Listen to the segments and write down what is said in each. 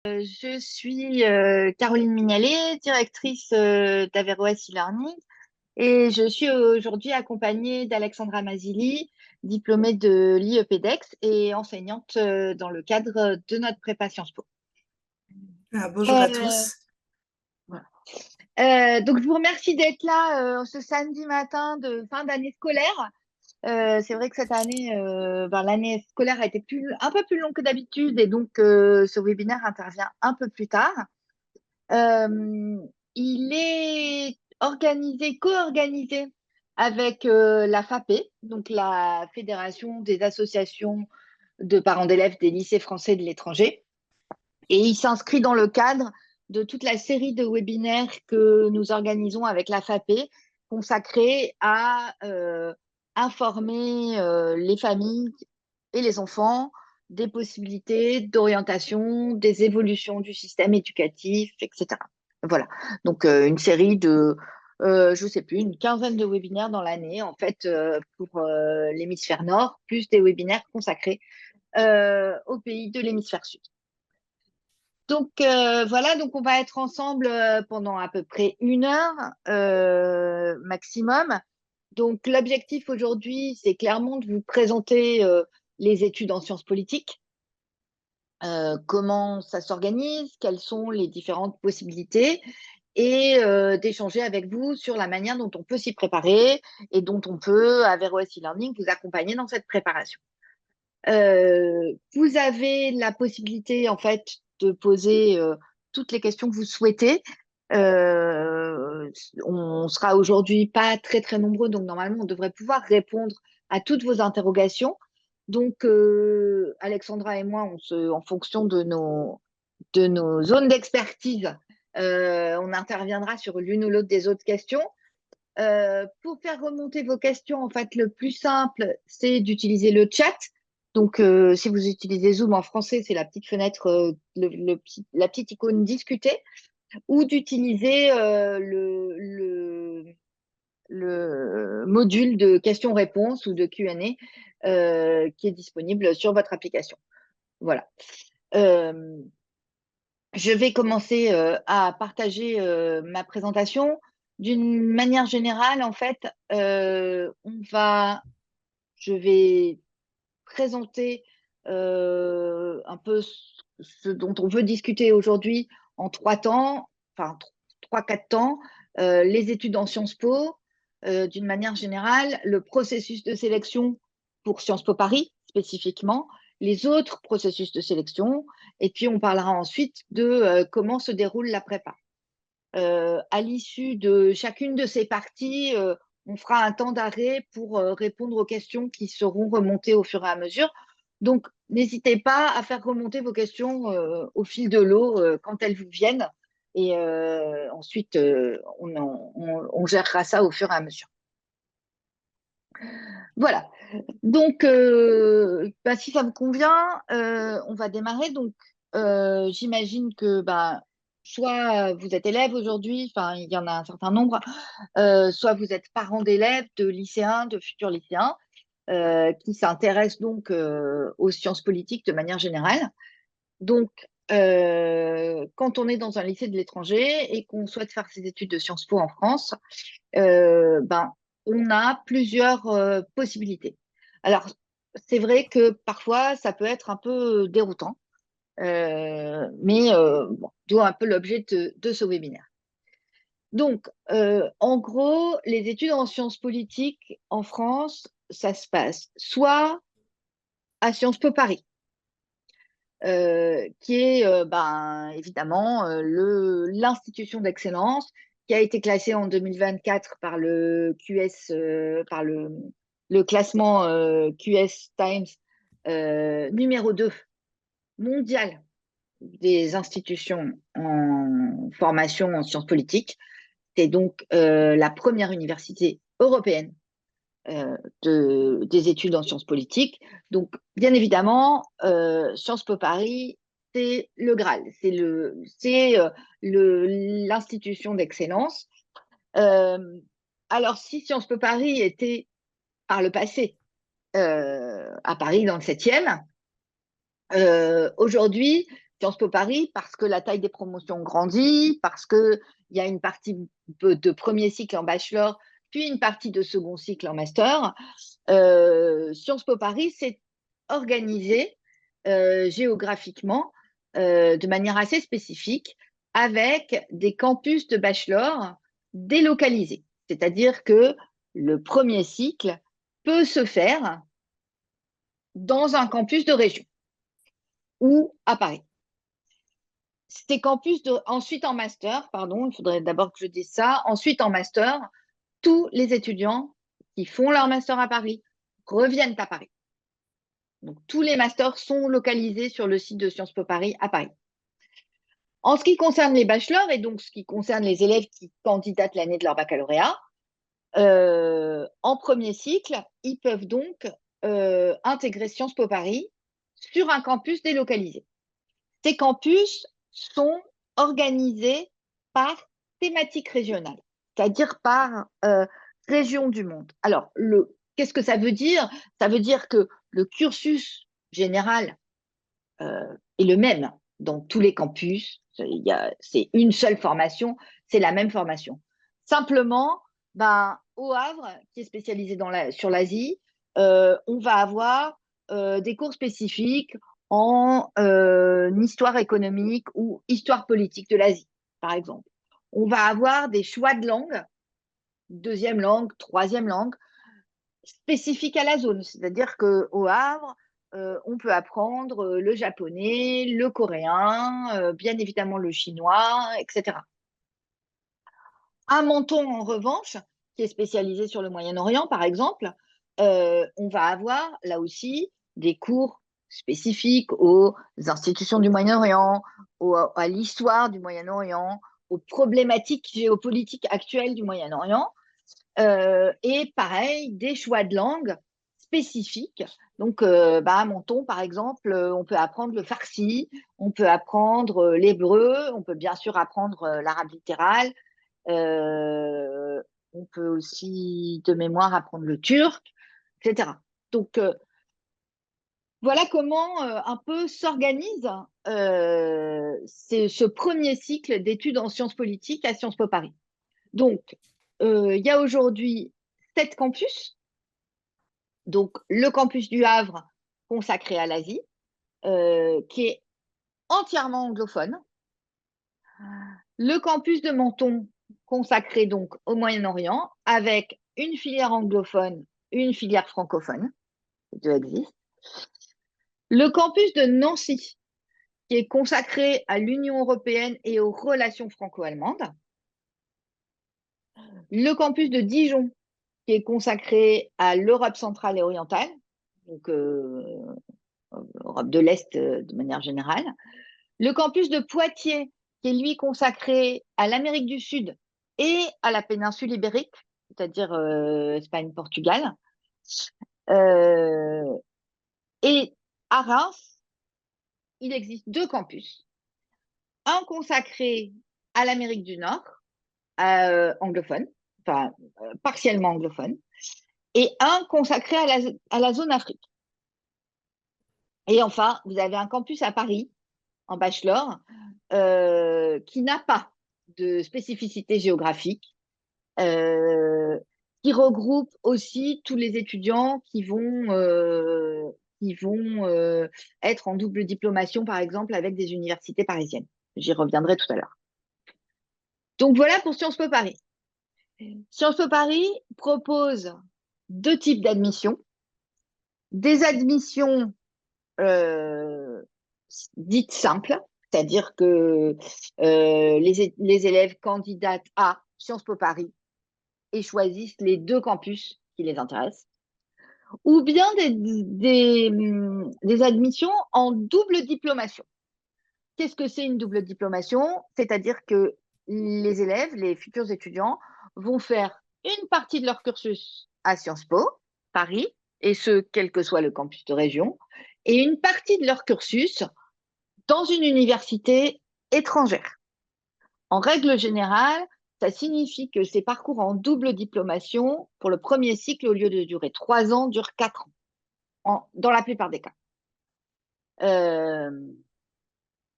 Je suis Caroline Mignalet, directrice d'Averroès e-learning et je suis aujourd'hui accompagnée d'Alexandra Masili, diplômée de l'IEPDEX et enseignante dans le cadre de notre prépa Sciences Po. Bonjour à Euh, tous. voilà. Donc, je vous remercie d'être là ce samedi matin de fin d'année scolaire. C'est vrai que cette année, l'année scolaire a été un peu plus longue que d'habitude et donc ce webinaire intervient un peu plus tard. Euh, il est co-organisé avec la FAPE, donc la Fédération des associations de parents d'élèves des lycées français de l'étranger. Et il s'inscrit dans le cadre de toute la série de webinaires que nous organisons avec la FAPE, consacrés à informer les familles et les enfants des possibilités d'orientation, des évolutions du système éducatif, etc. Voilà. Donc, une série de, je ne sais plus, une quinzaine de webinaires dans l'année, en fait, pour l'hémisphère nord, plus des webinaires consacrés aux pays de l'hémisphère sud. Donc, voilà, donc on va être ensemble pendant à peu près 1 heure maximum. Donc, l'objectif aujourd'hui, c'est clairement de vous présenter les études en sciences politiques, comment ça s'organise, quelles sont les différentes possibilités et d'échanger avec vous sur la manière dont on peut s'y préparer et dont on peut, à Averroès e-learning, vous accompagner dans cette préparation. Vous avez la possibilité, en fait, de poser toutes les questions que vous souhaitez. On sera aujourd'hui pas très, très nombreux, donc normalement, on devrait pouvoir répondre à toutes vos interrogations. Donc, Alexandra et moi, en fonction de nos zones d'expertise, on interviendra sur l'une ou l'autre des autres questions. Pour faire remonter vos questions, en fait, le plus simple, c'est d'utiliser le chat. Donc, si vous utilisez Zoom en français, c'est la petite fenêtre, la petite icône discuter, ou d'utiliser le module de questions-réponses ou de Q&A qui est disponible sur votre application. Voilà. Euh, je vais commencer à partager ma présentation. D'une manière générale, en fait, je vais présenter un peu ce dont on veut discuter aujourd'hui en 3 temps, enfin 3, 4 temps, les études en Sciences Po, d'une manière générale, le processus de sélection pour Sciences Po Paris spécifiquement, les autres processus de sélection, et puis on parlera ensuite de comment se déroule la prépa. À l'issue de chacune de ces parties, on fera un temps d'arrêt pour répondre aux questions qui seront remontées au fur et à mesure. Donc, n'hésitez pas à faire remonter vos questions au fil de l'eau quand elles vous viennent. Et ensuite, on gérera ça au fur et à mesure. Voilà. Donc, si ça vous convient, on va démarrer. Donc, j'imagine que soit vous êtes élève aujourd'hui, enfin, il y en a un certain nombre, soit vous êtes parent d'élèves, de lycéens, de futurs lycéens, qui s'intéressent donc aux sciences politiques de manière générale. Donc, quand on est dans un lycée de l'étranger et qu'on souhaite faire ses études de Sciences Po en France, on a plusieurs possibilités. Alors, c'est vrai que parfois, ça peut être un peu déroutant, mais bon, d'où un peu l'objet de ce webinaire. Donc, en gros, les études en sciences politiques en France, ça se passe soit à Sciences Po Paris, qui est évidemment l'institution d'excellence qui a été classée en 2024 par le QS, par le classement QS Times numéro 2 mondial des institutions en formation en sciences politiques. C'est donc la première université européenne des études en sciences politiques. Donc, bien évidemment, Sciences Po Paris, c'est le Graal, c'est l'institution d'excellence. Euh, alors, si Sciences Po Paris était par le passé à Paris dans le 7e, aujourd'hui, Sciences Po Paris parce que la taille des promotions grandit, parce qu'il y a une partie de premier cycle en bachelor, puis une partie de second cycle en master. Sciences Po Paris s'est organisé géographiquement de manière assez spécifique avec des campus de bachelor délocalisés. C'est-à-dire que le premier cycle peut se faire dans un campus de région ou à Paris. Ces campus, ensuite en master, pardon, il faudrait d'abord que je dise ça, ensuite en master, tous les étudiants qui font leur master à Paris reviennent à Paris. Donc, tous les masters sont localisés sur le site de Sciences Po Paris à Paris. En ce qui concerne les bachelors et donc ce qui concerne les élèves qui candidatent l'année de leur baccalauréat, en premier cycle, ils peuvent donc intégrer Sciences Po Paris sur un campus délocalisé. Ces campus sont organisés par thématique régionale, c'est-à-dire par région du monde. Alors, qu'est-ce que ça veut dire? Ça veut dire que le cursus général est le même dans tous les campus. C'est une seule formation, c'est la même formation. Simplement, au Havre, qui est spécialisé sur l'Asie, on va avoir des cours spécifiques en histoire économique ou histoire politique de l'Asie, par exemple. On va avoir des choix de langue, deuxième langue, troisième langue, spécifiques à la zone. C'est-à-dire qu'au Havre, on peut apprendre le japonais, le coréen, bien évidemment le chinois, etc. À Menton, en revanche, qui est spécialisé sur le Moyen-Orient, par exemple, on va avoir là aussi des cours spécifiques aux institutions du Moyen-Orient, à l'histoire du Moyen-Orient, aux problématiques géopolitiques actuelles du Moyen-Orient. Et pareil, des choix de langue spécifiques. Donc, à Menton, par exemple, on peut apprendre le farsi, on peut apprendre l'hébreu, on peut bien sûr apprendre l'arabe littéral, on peut aussi, de mémoire, apprendre le turc, etc. Donc, voilà comment un peu s'organise ce premier cycle d'études en sciences politiques à Sciences Po Paris. Donc, il y a aujourd'hui 7 campus. Donc, le campus du Havre consacré à l'Asie, qui est entièrement anglophone. Le campus de Menton consacré donc au Moyen-Orient avec une filière anglophone, une filière francophone. Les deux existent. Le campus de Nancy qui est consacré à l'Union européenne et aux relations franco-allemandes. Le campus de Dijon qui est consacré à l'Europe centrale et orientale, donc Europe de l'Est de manière générale. Le campus de Poitiers, qui est lui consacré à l'Amérique du Sud et à la péninsule ibérique, c'est-à-dire Espagne, Portugal. Et à Reims, il existe 2 campus. Un consacré à l'Amérique du Nord, anglophone, enfin partiellement anglophone, et un consacré à la zone Afrique. Et enfin, vous avez un campus à Paris, en bachelor, qui n'a pas de spécificité géographique, qui regroupe aussi tous les étudiants qui vont être en double diplomation, par exemple, avec des universités parisiennes. J'y reviendrai tout à l'heure. Donc voilà pour Sciences Po Paris. Sciences Po Paris propose 2 types d'admissions. Des admissions dites simples, c'est-à-dire que les élèves candidatent à Sciences Po Paris et choisissent les 2 campus qui les intéressent, ou bien des admissions en double diplomation. Qu'est-ce que c'est une double diplomation? C'est-à-dire que les élèves, les futurs étudiants, vont faire une partie de leur cursus à Sciences Po Paris, et ce, quel que soit le campus de région, et une partie de leur cursus dans une université étrangère. En règle générale, ça signifie que ces parcours en double diplomation, pour le premier cycle, au lieu de durer 3 ans, durent 4 ans, dans la plupart des cas.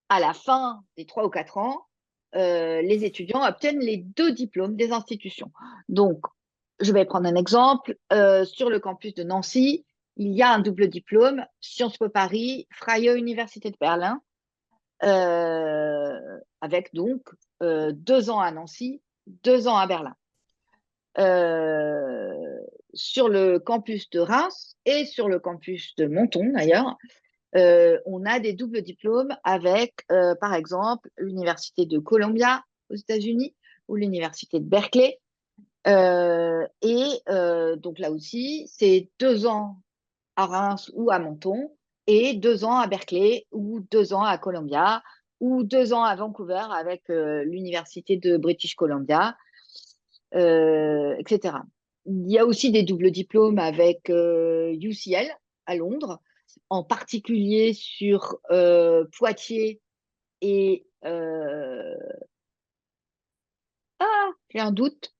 à la fin des 3 ou 4 ans, les étudiants obtiennent les 2 diplômes des institutions. Donc, je vais prendre un exemple. Sur le campus de Nancy, il y a un double diplôme, Sciences Po Paris, Freie Université de Berlin, avec donc 2 ans à Nancy, 2 ans à Berlin. Sur le campus de Reims et sur le campus de Menton, d'ailleurs, on a des doubles diplômes avec, par exemple, l'Université de Columbia aux États-Unis ou l'Université de Berkeley. Donc là aussi, c'est 2 ans à Reims ou à Menton et 2 ans à Berkeley ou 2 ans à Columbia ou 2 ans à Vancouver avec l'Université de British Columbia, etc. Il y a aussi des doubles diplômes avec UCL à Londres, en particulier sur Poitiers et j'ai un doute.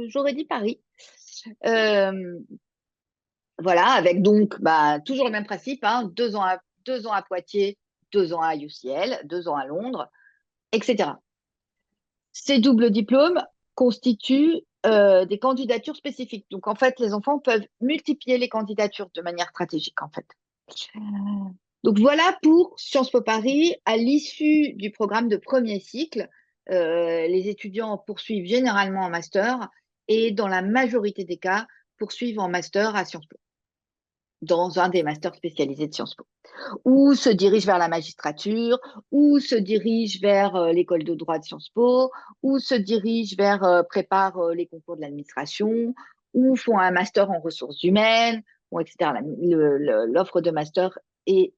J'aurais dit Paris. Euh, voilà, avec donc toujours le même principe, hein, 2 ans à Poitiers, 2 ans à UCL, 2 ans à Londres, etc. Ces doubles diplômes constituent des candidatures spécifiques. Donc, en fait, les enfants peuvent multiplier les candidatures de manière stratégique, en fait. Donc, voilà pour Sciences Po Paris. À l'issue du programme de premier cycle, les étudiants poursuivent généralement en master et, dans la majorité des cas, poursuivent en master à Sciences Po, dans un des masters spécialisés de Sciences Po, ou se dirigent vers la magistrature, ou se dirigent vers l'école de droit de Sciences Po, ou se dirigent vers, préparent les concours de l'administration, ou font un master en ressources humaines, ou etc. L'offre de master est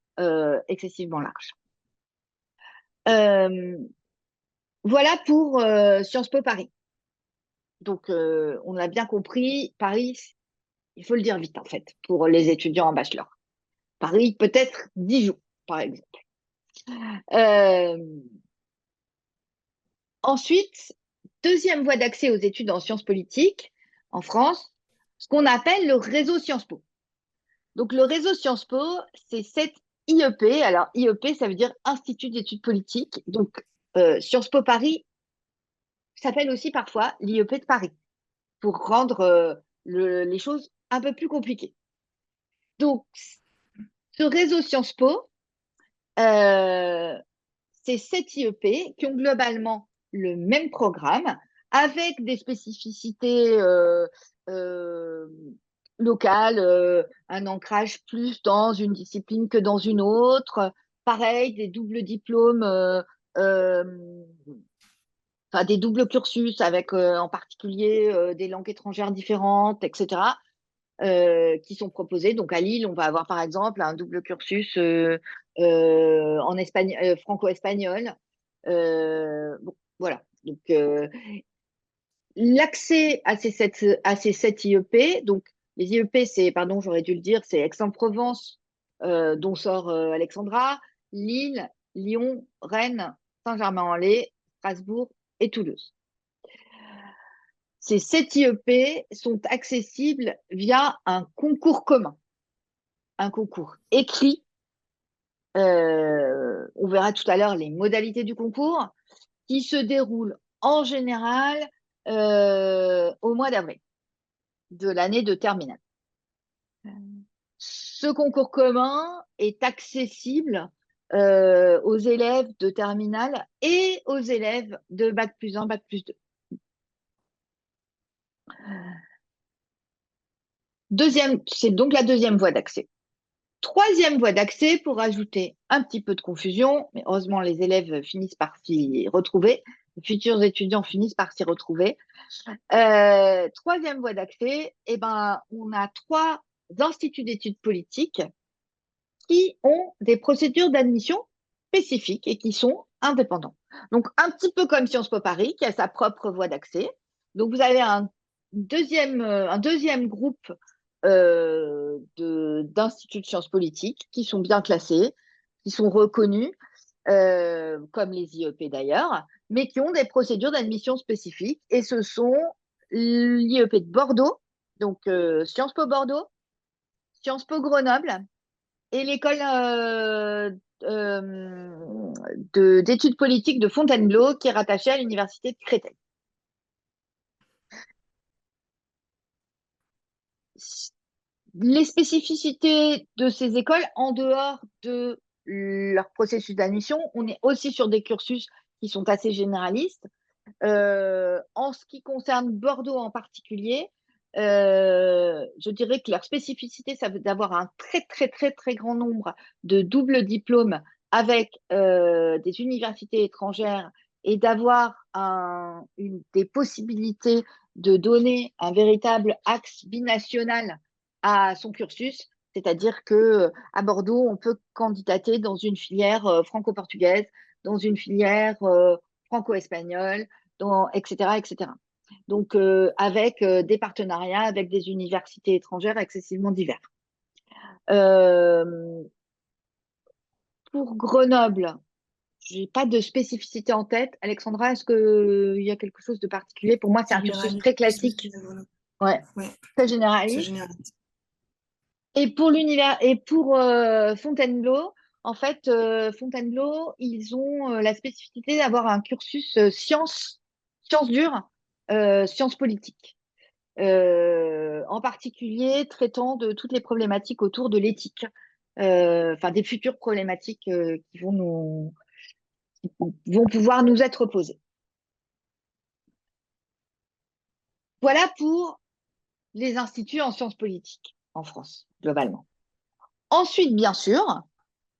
excessivement large. Voilà pour Sciences Po Paris. Donc, on a bien compris, Paris, il faut le dire vite en fait, pour les étudiants en bachelor. Paris, peut-être 10 jours, par exemple. Euh, Ensuite, deuxième voie d'accès aux études en sciences politiques en France, ce qu'on appelle le réseau Sciences Po. Donc, le réseau Sciences Po, c'est cette IEP. Alors, IEP, ça veut dire Institut d'études politiques. Donc, Sciences Po Paris s'appelle aussi parfois l'IEP de Paris, pour rendre les choses un peu plus compliquées. Donc, ce réseau Sciences Po, c'est 7 IEP qui ont globalement le même programme, avec des spécificités locales, un ancrage plus dans une discipline que dans une autre. Pareil, des doubles diplômes, euh, enfin des doubles cursus avec en particulier des langues étrangères différentes, etc., qui sont proposés. Donc à Lille, on va avoir par exemple un double cursus en franco-espagnol. Bon, voilà. Donc l'accès à ces 7 IEP, donc les IEP, c'est, pardon, j'aurais dû le dire, c'est Aix-en-Provence, dont sort Alexandra, Lille, Lyon, Rennes, Saint-Germain-en-Laye, Strasbourg et Toulouse. Ces 7 IEP sont accessibles via un concours commun, un concours écrit. On verra tout à l'heure les modalités du concours qui se déroule en général au mois d'avril de l'année de terminale. Ce concours commun est accessible aux élèves de terminale et aux élèves de Bac+1, Bac+2. C'est donc la deuxième voie d'accès. Troisième voie d'accès, pour ajouter un petit peu de confusion, mais heureusement les élèves finissent par s'y retrouver, les futurs étudiants finissent par s'y retrouver. Troisième voie d'accès, on a 3 instituts d'études politiques qui ont des procédures d'admission spécifiques et qui sont indépendants. Donc, un petit peu comme Sciences Po Paris, qui a sa propre voie d'accès. Donc, vous avez un deuxième groupe d'instituts de sciences politiques qui sont bien classés, qui sont reconnus, comme les IEP d'ailleurs, mais qui ont des procédures d'admission spécifiques. Et ce sont l'IEP de Bordeaux, donc Sciences Po Bordeaux, Sciences Po Grenoble, et l'école d'études politiques de Fontainebleau, qui est rattachée à l'université de Créteil. Les spécificités de ces écoles, en dehors de leur processus d'admission, on est aussi sur des cursus qui sont assez généralistes. En ce qui concerne Bordeaux en particulier, je dirais que leur spécificité, ça veut d'avoir un très, très, très, très grand nombre de doubles diplômes avec des universités étrangères et d'avoir des possibilités de donner un véritable axe binational à son cursus. C'est-à-dire que à Bordeaux, on peut candidater dans une filière franco-portugaise, dans une filière franco-espagnole, etc., etc. Donc, avec des partenariats avec des universités étrangères excessivement divers. Euh, pour Grenoble, je n'ai pas de spécificité en tête. Alexandra, est-ce qu'il y a quelque chose de particulier? Pour moi, c'est un cursus Généraliste très aussi, classique, voilà. ouais, Ouais, très c'est généraliste. généraliste. Et pour Fontainebleau, en fait, Fontainebleau, ils ont la spécificité d'avoir un cursus sciences dures, sciences politiques. En particulier traitant de toutes les problématiques autour de l'éthique, enfin des futures problématiques qui vont pouvoir nous être posées. Voilà pour les instituts en sciences politiques en France, globalement. Ensuite, bien sûr,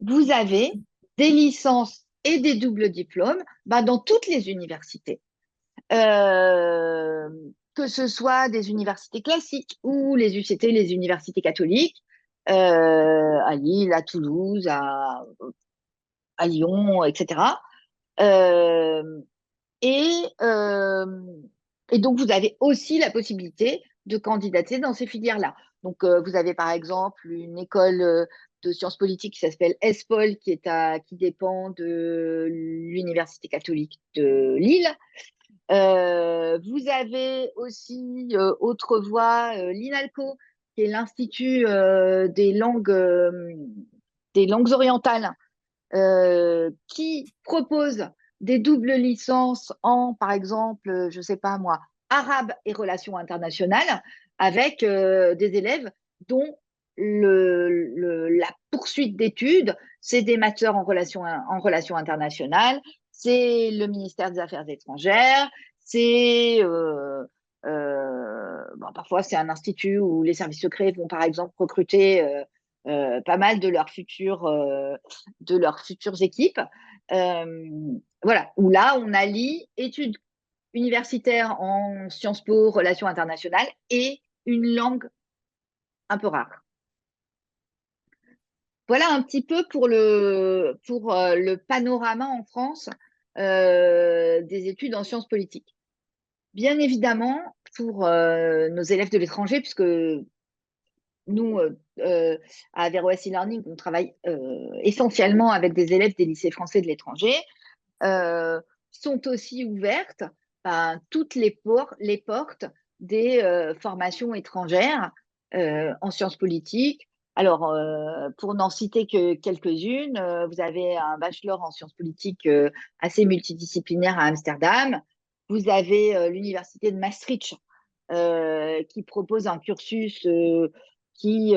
vous avez des licences et des doubles diplômes dans toutes les universités. Que ce soit des universités classiques ou les UCT, les universités catholiques, à Lille, à Toulouse, à Lyon, etc. Euh, et, euh, et donc, vous avez aussi la possibilité de candidater dans ces filières-là. Donc, vous avez par exemple une école de sciences politiques qui s'appelle ESPOL, qui dépend de l'Université catholique de Lille. Vous avez aussi autre voie, l'INALCO, qui est l'Institut des langues orientales, qui propose des doubles licences en, par exemple, je ne sais pas moi, arabe et relations internationales, avec des élèves dont la poursuite d'études, c'est des masters en relations internationales, c'est le ministère des Affaires étrangères, c'est parfois c'est un institut où les services secrets vont par exemple recruter pas mal de leurs futures équipes. Voilà, où là on allie études universitaires en Sciences Po, relations internationales et une langue un peu rare. Voilà un petit peu pour le panorama en France des études en sciences politiques. Bien évidemment, pour nos élèves de l'étranger, puisque nous, à Averroès e-learning, on travaille essentiellement avec des élèves des lycées français de l'étranger, sont aussi ouvertes toutes les portes des formations étrangères en sciences politiques. Alors, pour n'en citer que quelques-unes, vous avez un bachelor en sciences politiques assez multidisciplinaire à Amsterdam. Vous avez l'université de Maastricht qui propose un cursus qui,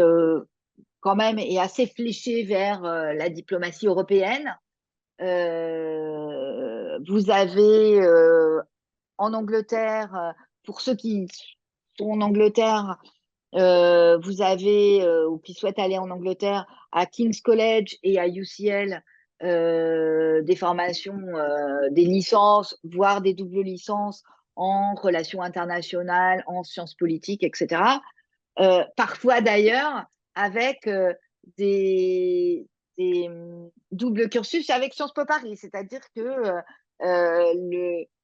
quand même, est assez fléché vers la diplomatie européenne. Vous avez en Angleterre, pour ceux qui sont en Angleterre, vous avez, ou qui souhaitent aller en Angleterre, à King's College et à UCL, des formations, des licences, voire des doubles licences en relations internationales, en sciences politiques, etc. Parfois d'ailleurs avec des doubles cursus avec Sciences Po Paris, c'est-à-dire que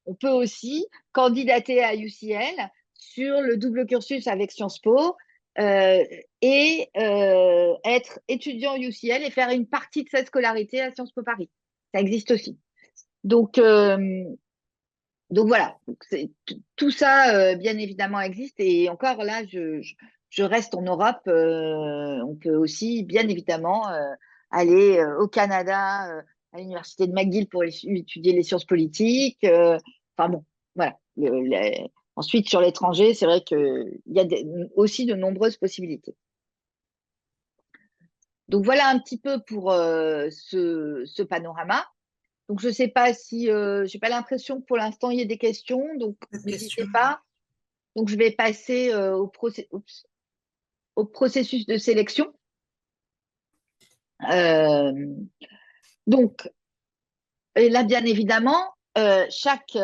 on peut aussi candidater à UCL sur le double cursus avec Sciences Po et être étudiant UCL et faire une partie de sa scolarité à Sciences Po Paris. Ça existe aussi. Donc voilà, tout ça, bien évidemment, existe. Et encore là, je reste en Europe. On peut aussi, bien évidemment, aller au Canada, à l'université de McGill pour étudier les sciences politiques. Enfin bon, voilà. Ensuite, sur l'étranger, c'est vrai qu'il y a aussi de nombreuses possibilités. Donc voilà un petit peu pour ce panorama. Donc je ne sais pas si, je n'ai pas l'impression que pour l'instant il y ait des questions, donc Pas de n'hésitez question. pas. Donc je vais passer au processus de sélection. Euh, donc et là, bien évidemment, chaque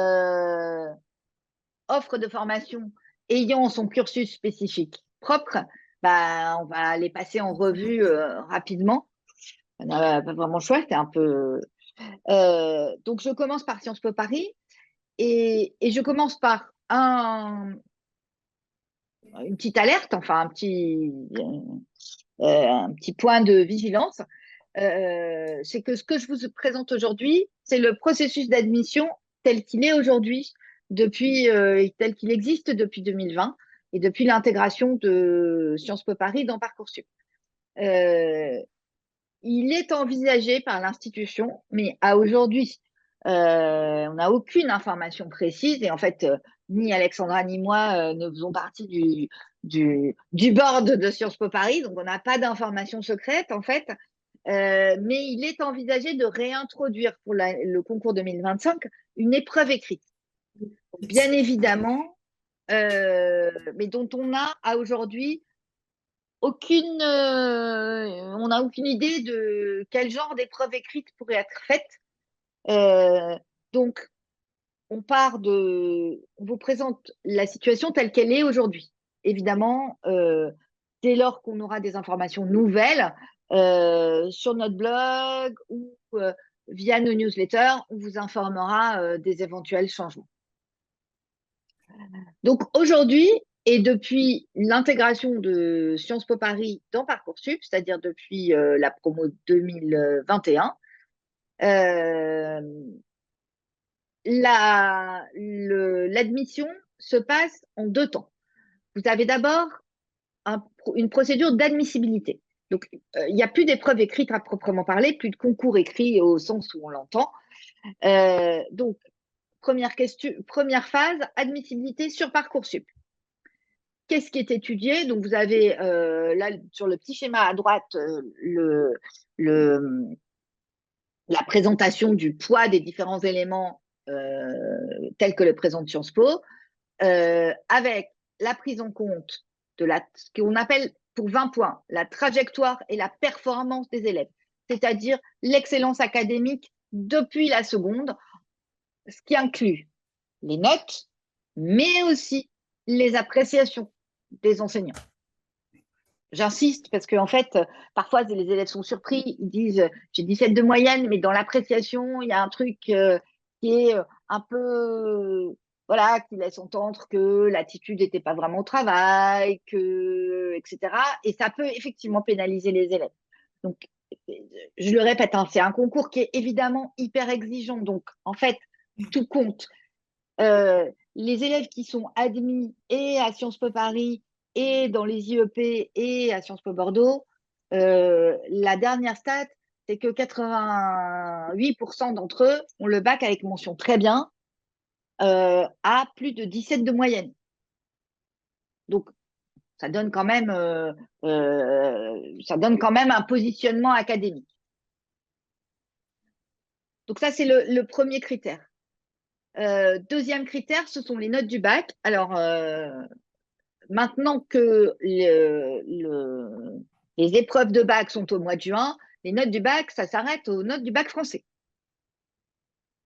offre de formation ayant son cursus spécifique propre, bah, on va les passer en revue rapidement. On n'a pas vraiment le choix, c'est un peu. Donc je commence par Sciences Po Paris et je commence par une petite alerte, enfin un petit point de vigilance. C'est que ce que je vous présente aujourd'hui, c'est le processus d'admission tel qu'il est aujourd'hui, tel qu'il existe depuis 2020 et depuis l'intégration de Sciences Po Paris dans Parcoursup. Il est envisagé par l'institution, mais à aujourd'hui, on n'a aucune information précise et en fait, ni Alexandra ni moi ne faisons partie du board de Sciences Po Paris, donc on n'a pas d'informations secrètes en fait. Mais il est envisagé de réintroduire pour le concours 2025 une épreuve écrite. Bien évidemment, mais dont on a à aujourd'hui on n'a aucune idée de quel genre d'épreuve écrite pourrait être faite. Donc, on vous présente la situation telle qu'elle est aujourd'hui. Évidemment, dès lors qu'on aura des informations nouvelles sur notre blog ou via nos newsletters, on vous informera des éventuels changements. Donc aujourd'hui, et depuis l'intégration de Sciences Po Paris dans Parcoursup, c'est-à-dire depuis la promo 2021, l'admission se passe en 2 temps. Vous avez d'abord une procédure d'admissibilité. Donc, il n'y a plus d'épreuves écrites à proprement parler, plus de concours écrits au sens où on l'entend. Donc, première phase, admissibilité sur Parcoursup. Qu'est-ce qui est étudié? Donc, vous avez là, sur le petit schéma à droite, la présentation du poids des différents éléments tels que le présente Sciences Po, avec la prise en compte de ce qu'on appelle pour 20 points la trajectoire et la performance des élèves, c'est-à-dire l'excellence académique depuis la seconde, ce qui inclut les notes, mais aussi les appréciations des enseignants. J'insiste parce qu'en fait, parfois, les élèves sont surpris. Ils disent j'ai 17 de moyenne, mais dans l'appréciation, il y a un truc qui est un peu. Voilà, qui laisse entendre que l'attitude n'était pas vraiment au travail, etc. Et ça peut effectivement pénaliser les élèves. Donc, je le répète, hein, c'est un concours qui est évidemment hyper exigeant. Donc, en fait, tout compte. Les élèves qui sont admis et à Sciences Po Paris et dans les IEP et à Sciences Po Bordeaux, la dernière stat, c'est que 88% d'entre eux ont le bac avec mention très bien à plus de 17 de moyenne. Donc, ça donne quand même un positionnement académique. Donc ça, c'est le premier critère. Deuxième critère, ce sont les notes du bac. Alors, maintenant que les épreuves de bac sont au mois de juin, les notes du bac, ça s'arrête aux notes du bac français.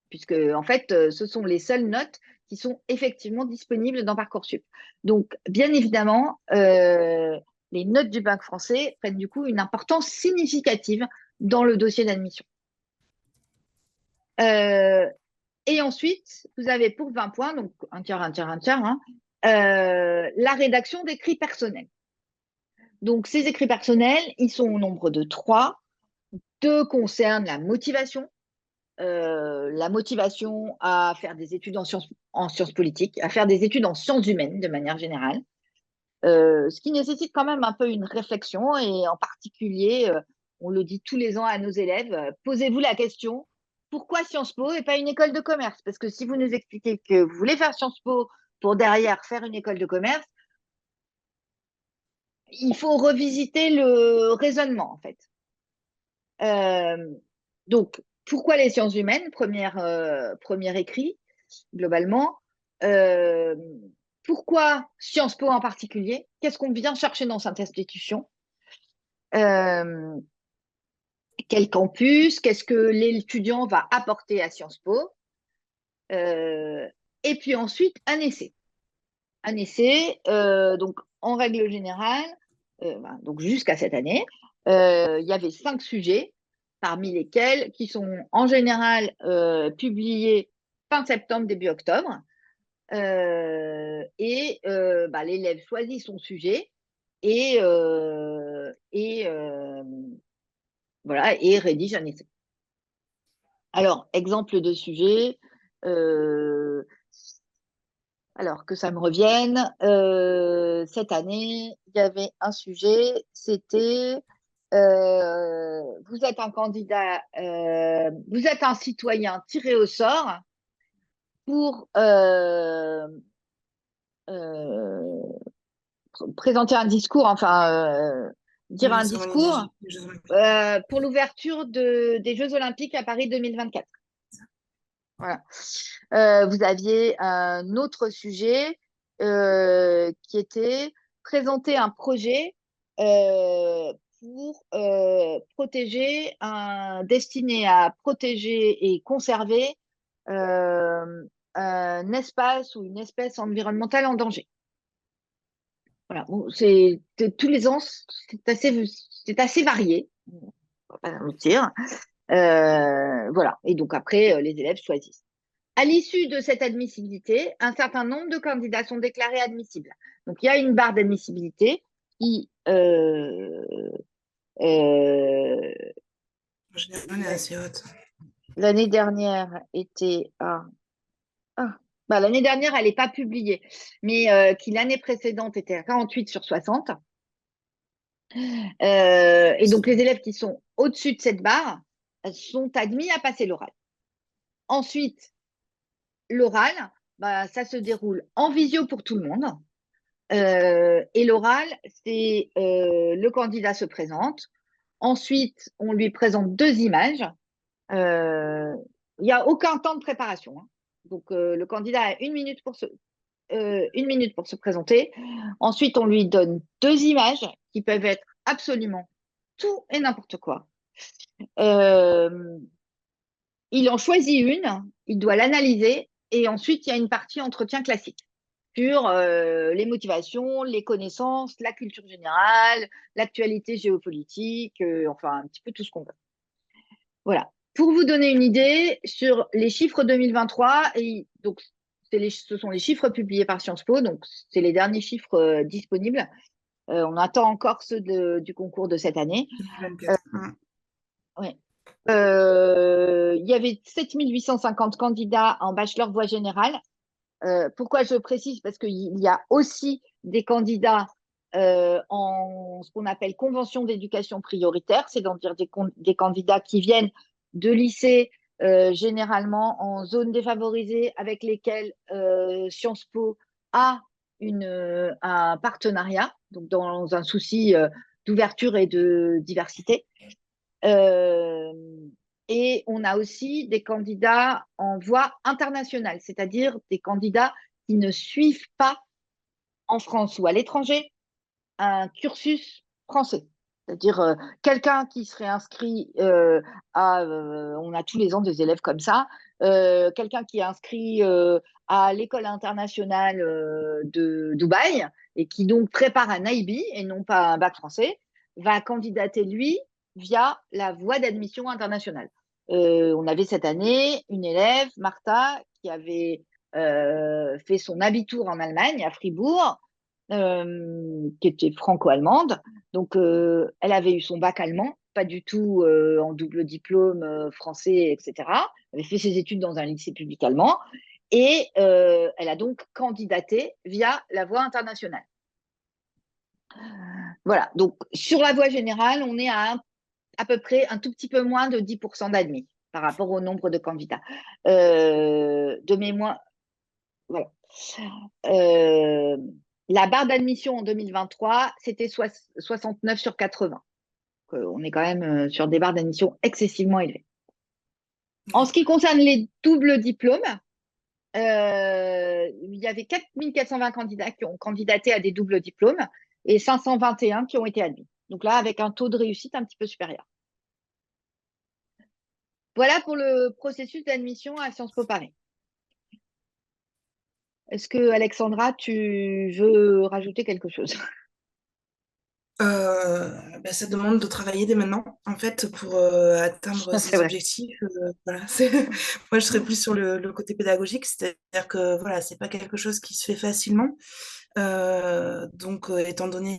Puisque, en fait, ce sont les seules notes qui sont effectivement disponibles dans Parcoursup. Donc, bien évidemment, les notes du bac français prennent du coup une importance significative dans le dossier d'admission. Et ensuite, vous avez pour 20 points, donc un tiers, hein, la rédaction d'écrits personnels. Donc, ces écrits personnels, ils sont au nombre de 3. 2 concernent la motivation à faire des études en sciences politiques, à faire des études en sciences humaines de manière générale. ce qui nécessite quand même un peu une réflexion et en particulier, on le dit tous les ans à nos élèves, posez-vous la question, pourquoi Sciences Po et pas une école de commerce? Parce que si vous nous expliquez que vous voulez faire Sciences Po pour derrière faire une école de commerce, il faut revisiter le raisonnement en fait. Donc, pourquoi les sciences humaines? Premier écrit, globalement. Euh, Pourquoi Sciences Po en particulier? Qu'est-ce qu'on vient chercher dans cette institution? Euh, Quel campus? Qu'est-ce que l'étudiant va apporter à Sciences Po? Et puis ensuite, un essai. Un essai, donc en règle générale, donc jusqu'à cette année, il y avait 5 sujets, parmi lesquels qui sont en général publiés fin septembre, début octobre. L'élève choisit son sujet et voilà, et rédige un essai. Alors, exemple de sujet, euh, alors que ça me revienne, cette année, il y avait un sujet, c'était vous êtes un candidat, vous êtes un citoyen tiré au sort pour euh, présenter un discours, enfin dire Les un cérémonies des discours des Jeux Olympiques. pour l'ouverture des Jeux Olympiques à Paris 2024. Voilà. Vous aviez un autre sujet qui était présenter un projet pour protéger, destiné à protéger et conserver un espace ou une espèce environnementale en danger. Voilà. Bon, tous les ans, c'est assez varié, on va pas mentir. Voilà. Et donc après, les élèves choisissent. À l'issue de cette admissibilité, un certain nombre de candidats sont déclarés admissibles. Donc, il y a une barre d'admissibilité qui, euh, En général, elle est assez haute. l'année dernière, était à… l'année dernière, elle n'est pas publiée, mais qui l'année précédente était à 48 sur 60. Et donc, les élèves qui sont au-dessus de cette barre sont admis à passer l'oral. Ensuite, l'oral, ça se déroule en visio pour tout le monde. Et l'oral, c'est le candidat se présente. Ensuite, on lui présente 2 images. Il n'y a aucun temps de préparation, hein. Donc, le candidat a 1 minute pour 1 minute pour se présenter. Ensuite, on lui donne 2 images qui peuvent être absolument tout et n'importe quoi. Euh, il en choisit une, il doit l'analyser et ensuite, il y a une partie entretien classique sur les motivations, les connaissances, la culture générale, l'actualité géopolitique, enfin un petit peu tout ce qu'on veut. Voilà. Pour vous donner une idée sur les chiffres 2023, et donc ce sont les chiffres publiés par Sciences Po, donc c'est les derniers chiffres disponibles. On attend encore ceux du concours de cette année. 2024. Ouais. Il y avait 7 850 candidats en bachelor voie générale. Pourquoi je précise? Parce qu'il y a aussi des candidats en ce qu'on appelle convention d'éducation prioritaire, c'est-à-dire des candidats qui viennent de lycées généralement en zone défavorisée avec lesquels Sciences Po a un partenariat, donc dans un souci d'ouverture et de diversité. Euh, et on a aussi des candidats en voie internationale, c'est-à-dire des candidats qui ne suivent pas en France ou à l'étranger un cursus français. C'est-à-dire quelqu'un qui serait inscrit on a tous les ans des élèves comme ça, quelqu'un qui est inscrit à l'école internationale de Dubaï et qui donc prépare un IB et non pas un bac français, va candidater lui via la voie d'admission internationale. On avait cette année une élève, Martha, qui avait fait son abitur en Allemagne, à Fribourg, qui était franco-allemande. Donc, elle avait eu son bac allemand, pas du tout en double diplôme français, etc. Elle avait fait ses études dans un lycée public allemand et elle a donc candidaté via la voie internationale. Voilà, donc sur la voie générale, on est à peu près un tout petit peu moins de 10% d'admis par rapport au nombre de candidats. De mémoire, voilà. Euh, la barre d'admission en 2023, c'était 69 sur 80. On est quand même sur des barres d'admission excessivement élevées. En ce qui concerne les doubles diplômes, il y avait 4420 candidats qui ont candidaté à des doubles diplômes et 521 qui ont été admis. Donc là, avec un taux de réussite un petit peu supérieur. Voilà pour le processus d'admission à Sciences Po Paris. Est-ce que, Alexandra, tu veux rajouter quelque chose? Ça demande de travailler dès maintenant, en fait, pour atteindre C'est ses vrai. objectifs. Voilà, moi, je serais plus sur le côté pédagogique, c'est-à-dire que voilà, c'est pas quelque chose qui se fait facilement. Donc, étant donné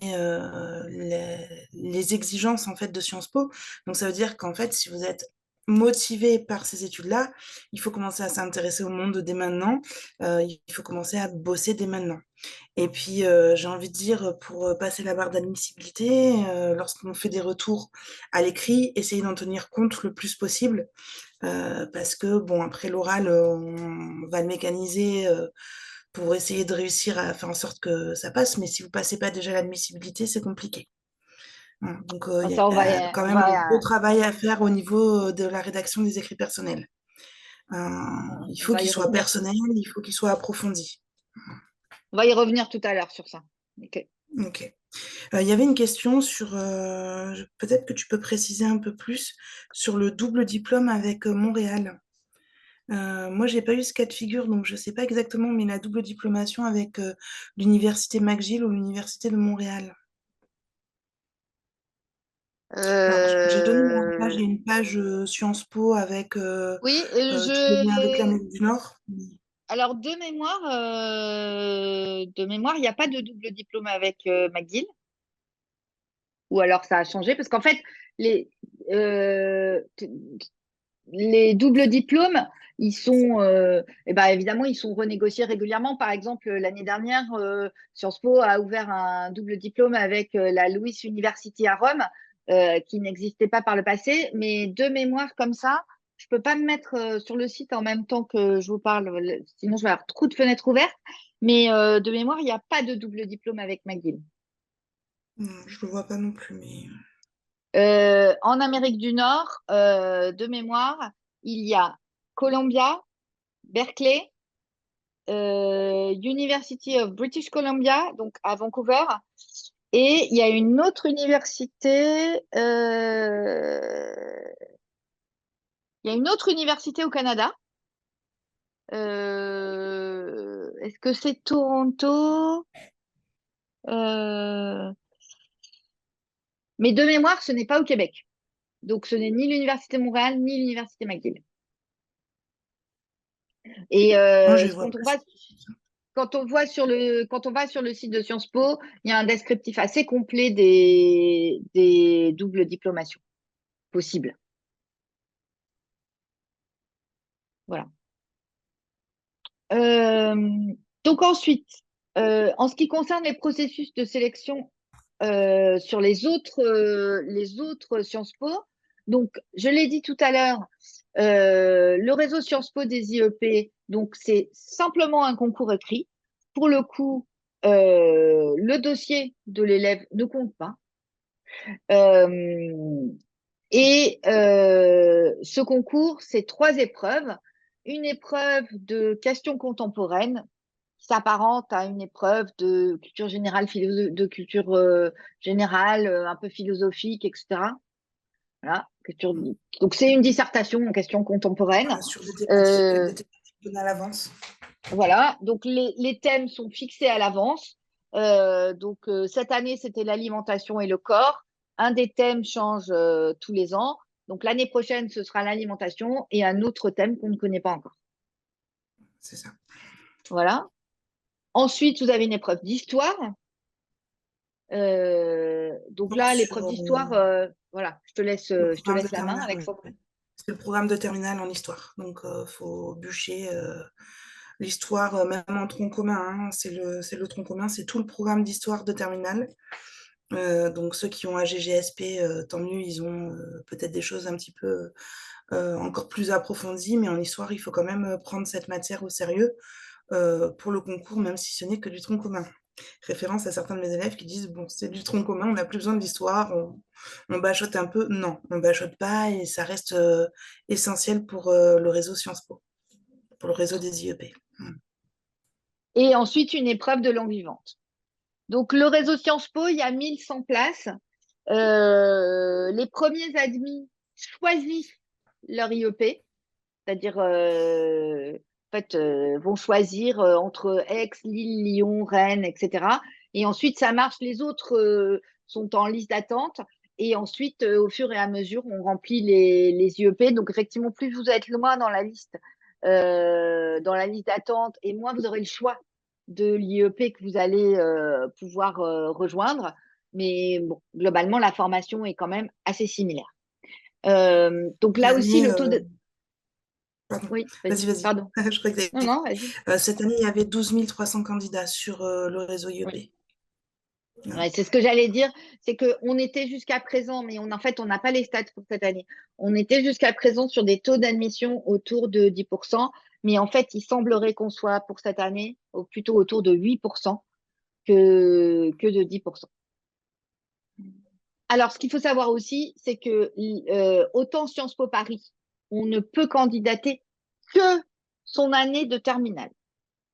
les exigences en fait de Sciences Po, donc ça veut dire qu'en fait, si vous êtes motivé par ces études-là, il faut commencer à s'intéresser au monde dès maintenant. Il faut commencer à bosser dès maintenant. Et puis, j'ai envie de dire, pour passer la barre d'admissibilité, lorsqu'on fait des retours à l'écrit, essayez d'en tenir compte le plus possible, parce que, bon, après l'oral, on va le mécaniser pour essayer de réussir à faire en sorte que ça passe, mais si vous passez pas déjà l'admissibilité, c'est compliqué. Voilà, donc, il y Ça, a quand même un gros travail à faire au niveau de la rédaction des écrits personnels. Il on faut va qu'il y soit revenir. personnel, il faut qu'il soit approfondi. On va y revenir tout à l'heure sur ça. Ok. OK. Il y avait une question sur, peut-être que tu peux préciser un peu plus sur le double diplôme avec, Montréal? Moi, j'ai pas eu ce cas de figure, donc je sais pas exactement, mais la double diplomation avec, l'université McGill ou l'université de Montréal. Alors, j'ai donné mon page, il y Euh, a une page, Sciences Po avec, Oui, tous les liens avec l'Amérique du Nord. alors de mémoire, il n'y a pas de double diplôme avec McGill, ou alors ça a changé, parce qu'en fait, les, euh, les doubles diplômes, ils sont, eh ben, évidemment, ils sont renégociés régulièrement. Par exemple, l'année dernière, Sciences Po a ouvert un double diplôme avec la Louis University à Rome, qui n'existait pas par le passé. Mais de mémoire comme ça, je peux pas me mettre sur le site en même temps que je vous parle, sinon je vais avoir trop de fenêtres ouvertes. Mais de mémoire, il n'y a pas de double diplôme avec McGill. Non, je le vois pas non plus, mais En Amérique du Nord, de mémoire, il y a Columbia, Berkeley, University of British Columbia, donc à Vancouver. Et il y a une autre université, il y a une autre université au Canada. Est-ce que c'est Toronto? Euh, mais de mémoire, ce n'est pas au Québec. Donc, ce n'est ni l'Université de Montréal, ni l'Université McGill. Et moi, je les vois pas sur ce site. quand on va sur le site de Sciences Po, il y a un descriptif assez complet des doubles diplomations possibles. Voilà. Euh, donc ensuite, en ce qui concerne les processus de sélection sur les autres Sciences Po, donc je l'ai dit tout à l'heure, le réseau Sciences Po des IEP, donc c'est simplement un concours écrit. Pour le coup, le dossier de l'élève ne compte pas. Euh, ce concours, c'est trois épreuves. Une épreuve de questions contemporaines qui s'apparente à une épreuve de culture générale, de culture générale, un peu philosophique, etc. Voilà. Donc, c'est une dissertation en questions contemporaines. Sur Euh, des thématiques données à l'avance. voilà. Donc, les thèmes sont fixés à l'avance. Cette année, c'était l'alimentation et le corps. Un des thèmes change tous les ans. Donc, l'année prochaine, ce sera l'alimentation et un autre thème qu'on ne connaît pas encore. C'est ça. Voilà. Ensuite, vous avez une épreuve d'histoire. Donc Donc là, sur l'épreuve d'histoire, voilà, le je te programme de laisse la main, terminale, oui. Alexandre. C'est le programme de terminale en histoire. Donc, faut bûcher l'histoire, même en tronc commun, hein. C'est le tronc commun, c'est tout le programme d'histoire de terminale. Donc ceux qui ont un GGSP, tant mieux, ils ont peut-être des choses un petit peu encore plus approfondies, mais en histoire, il faut quand même prendre cette matière au sérieux pour le concours, même si ce n'est que du tronc commun. Référence à certains de mes élèves qui disent, bon, c'est du tronc commun, on n'a plus besoin de l'histoire, on bachote un peu. Non, on bachote pas et ça reste essentiel pour le réseau Sciences Po, pour le réseau des IEP. Et ensuite, une épreuve de langue vivante. Donc, le réseau Sciences Po, il y a 1100 places. Les premiers admis choisissent leur IEP, c'est-à-dire en fait, vont choisir entre Aix, Lille, Lyon, Rennes, etc. Et ensuite, ça marche. Les autres sont en liste d'attente. Et ensuite, au fur et à mesure, on remplit les IEP. Donc, effectivement, plus vous êtes loin dans la liste d'attente, et moins vous aurez le choix de l'IEP que vous allez pouvoir rejoindre. Mais bon, globalement, la formation est quand même assez similaire. Donc Cette là aussi, année, le taux de... pardon, Oui, vas-y, vas-y, vas-y. pardon. Je crois que t'avais Non, dit. non, vas-y. Cette année, il y avait 12 300 candidats sur le réseau Oui. IEP. Voilà. Ouais, c'est ce que j'allais dire, c'est qu'on était jusqu'à présent, mais en fait, on n'a pas les stats pour cette année. On était jusqu'à présent sur des taux d'admission autour de 10%, mais en fait, il semblerait qu'on soit pour cette année plutôt autour de 8% que de 10%. Alors, ce qu'il faut savoir aussi, c'est que autant Sciences Po Paris, on ne peut candidater que son année de terminale.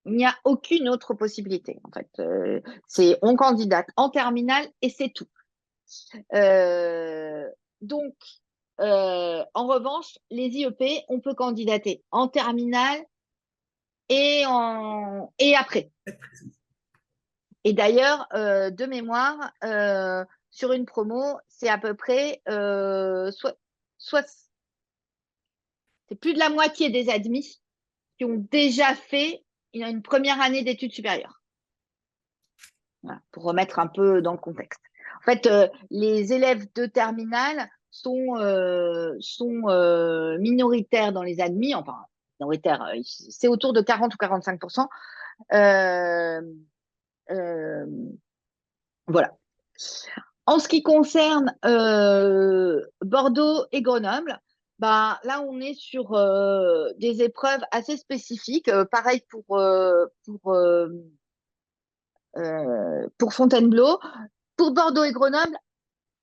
Il n'y a aucune autre possibilité, en fait. C'est on candidate en terminale et c'est tout. Euh, donc, en revanche, les IEP, on peut candidater en terminale et après. Et d'ailleurs, de mémoire, sur une promo, c'est à peu près soit c'est plus de la moitié des admis qui ont déjà fait une première année d'études supérieures. Voilà, pour remettre un peu dans le contexte. En fait, les élèves de terminale sont minoritaires dans les admis, enfin minoritaires, c'est autour de 40 ou 45%. Euh, euh, voilà. En ce qui concerne Bordeaux et Grenoble, bah, là, on est sur des épreuves assez spécifiques. Pareil pour Fontainebleau. Pour Bordeaux et Grenoble,